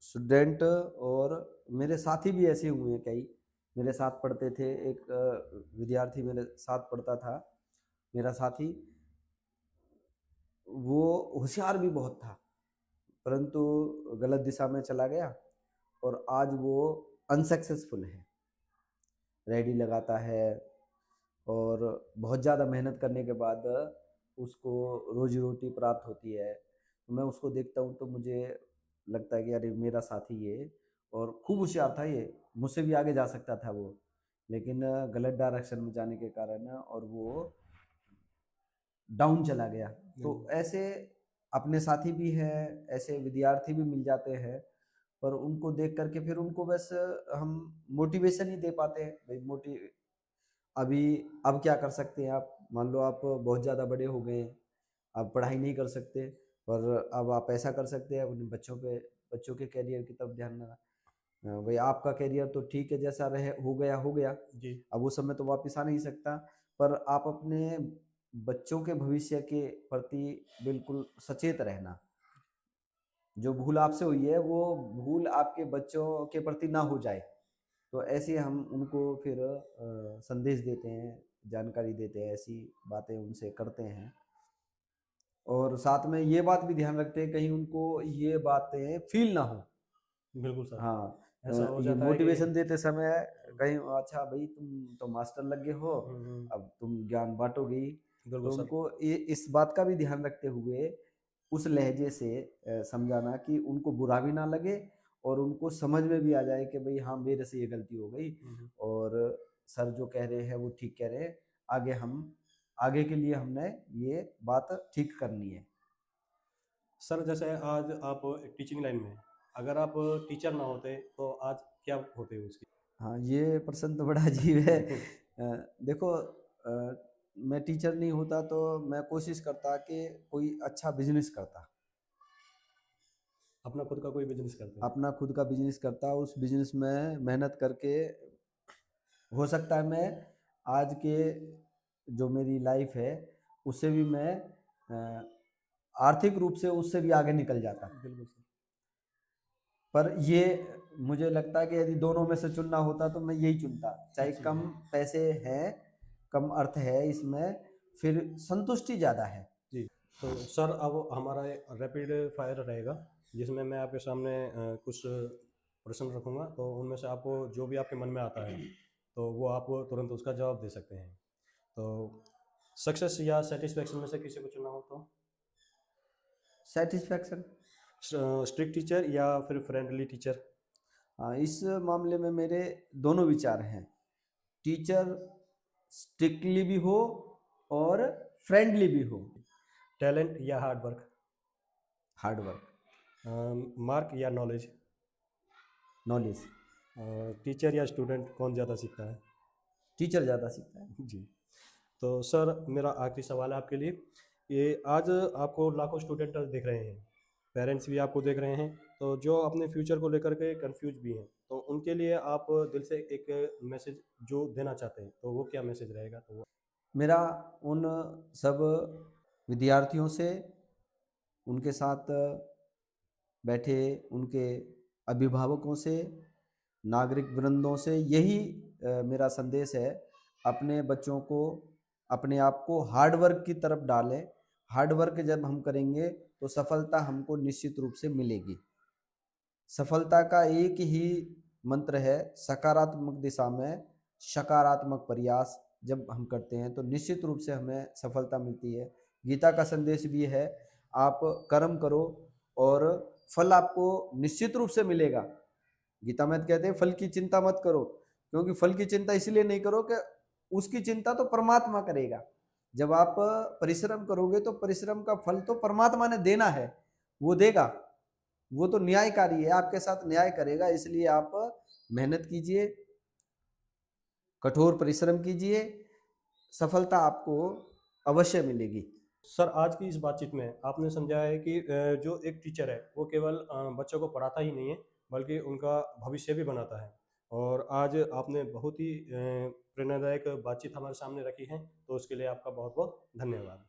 स्टूडेंट और मेरे साथी भी ऐसे हुए हैं कई। मेरे साथ पढ़ते थे, एक विद्यार्थी मेरे साथ पढ़ता था, मेरा साथी, वो होशियार भी बहुत था, परंतु गलत दिशा में चला गया और आज वो अनसक्सेसफुल है। रेडी लगाता है और बहुत ज़्यादा मेहनत करने के बाद उसको रोजी रोटी प्राप्त होती है। तो मैं उसको देखता हूँ तो मुझे लगता है कि अरे मेरा साथी ये, और खूब होशियार था ये, मुझसे भी आगे जा सकता था वो, लेकिन गलत डायरेक्शन में जाने के कारण और वो डाउन चला गया। तो ऐसे अपने साथी भी हैं, ऐसे विद्यार्थी भी मिल जाते हैं, पर उनको देख करके फिर उनको बस हम मोटिवेशन ही दे पाते हैं। भाई अभी अब क्या कर सकते हैं आप, मान लो आप बहुत ज़्यादा बड़े हो गए हैं, आप पढ़ाई नहीं कर सकते, पर अब आप ऐसा कर सकते हैं अपने बच्चों के करियर की तरफ ध्यान देना। भाई आपका करियर तो ठीक है, जैसा रहे हो गया, जी। अब वो समय तो वापस आ नहीं सकता, पर आप अपने बच्चों के भविष्य के प्रति बिल्कुल सचेत रहना। जो भूल आपसे हुई है वो भूल आपके बच्चों के प्रति ना हो जाए, तो ऐसे हम उनको फिर संदेश देते हैं, जानकारी देते हैं, ऐसी बातें उनसे करते हैं और साथ में ये बात भी ध्यान रखते हैं कहीं उनको ये बातें फील ना हो। बिल्कुल सर। हाँ, ऐसा हो ये जाता है कि मोटिवेशन देते समय कहीं अच्छा भाई तुम तो मास्टर लग गए हो, हम्म, अब तुम ज्ञान बांटोगे ही। बिल्कुल तो सर। उनको इस बात का भी ध्यान रखते हुए उस लहजे से समझाना कि उनको बुरा भी ना लगे और उनको समझ में भी आ जाए कि भाई हाँ मेरे से ये गलती हो गई और सर जो कह रहे हैं वो ठीक कह रहे हैं, आगे के लिए हमने ये बात ठीक करनी है। सर जैसे आज आप टीचिंग लाइन में हैं, अगर आप टीचर ना होते तो आज क्या होते उसकी? हाँ, ये प्रश्न तो बड़ा अजीब है। देखो, मैं टीचर नहीं होता तो मैं कोशिश करता कि कोई अच्छा बिजनेस करता, अपना खुद का कोई बिजनेस करते हैं? अपना खुद का बिजनेस करता, उस बिजनेस में मेहनत करके हो सकता है मैं आज के जो मेरी लाइफ है उससे भी मैं आर्थिक रूप से उससे भी आगे निकल जाता। बिल्कुल सर। पर ये मुझे लगता है कि यदि दोनों में से चुनना होता तो मैं यही चुनता, चाहे जी। कम पैसे हैं, कम अर्थ है इसमें, फिर संतुष्टि ज़्यादा है। जी। तो सर अब हमारा रैपिड फायर रहेगा, जिसमें मैं आपके सामने कुछ प्रश्न रखूंगा, तो उनमें से आपको जो भी आपके मन में आता है तो वो आप तुरंत उसका जवाब दे सकते हैं। तो सक्सेस या सेटिस्फेक्शन में से किसी को चुनना हो तो? सेटिस्फैक्शन। स्ट्रिक्ट टीचर या फिर फ्रेंडली टीचर? इस मामले में मेरे दोनों विचार हैं। टीचर स्ट्रिक्टली भी हो और फ्रेंडली भी हो। टैलेंट या hard work? Hard work. Mark या नॉलेज? नॉलेज। टीचर या स्टूडेंट कौन ज़्यादा सीखता है? टीचर ज़्यादा सीखता है। जी। तो सर मेरा आखिरी सवाल है आपके लिए। ये आज आपको लाखों स्टूडेंट देख रहे हैं, पेरेंट्स भी आपको देख रहे हैं, तो जो अपने फ्यूचर को लेकर के कंफ्यूज भी हैं, तो उनके लिए आप दिल से एक मैसेज जो देना चाहते हैं तो वो क्या मैसेज रहेगा? तो वो मेरा उन सब विद्यार्थियों से, उनके साथ बैठे उनके अभिभावकों से, नागरिक वृंदों से यही मेरा संदेश है। अपने बच्चों को, अपने आप को हार्ड वर्क की तरफ डालें। हार्ड वर्क जब हम करेंगे तो सफलता हमको निश्चित रूप से मिलेगी। सफलता का एक ही मंत्र है, सकारात्मक दिशा में सकारात्मक प्रयास जब हम करते हैं तो निश्चित रूप से हमें सफलता मिलती है। गीता का संदेश भी है, आप कर्म करो और फल आपको निश्चित रूप से मिलेगा। गीता में कहते हैं फल की चिंता मत करो, क्योंकि फल की चिंता इसलिए नहीं करो कि उसकी चिंता तो परमात्मा करेगा। जब आप परिश्रम करोगे तो परिश्रम का फल तो परमात्मा ने देना है, वो देगा। वो तो न्यायकारी है, आपके साथ न्याय करेगा। इसलिए आप मेहनत कीजिए, कठोर परिश्रम कीजिए, सफलता आपको अवश्य मिलेगी। सर आज की इस बातचीत में आपने समझाया है कि जो एक टीचर है वो केवल बच्चों को पढ़ाता ही नहीं है बल्कि उनका भविष्य भी बनाता है, और आज आपने बहुत ही प्रेरणादायक बातचीत हमारे सामने रखी है, तो उसके लिए आपका बहुत बहुत धन्यवाद।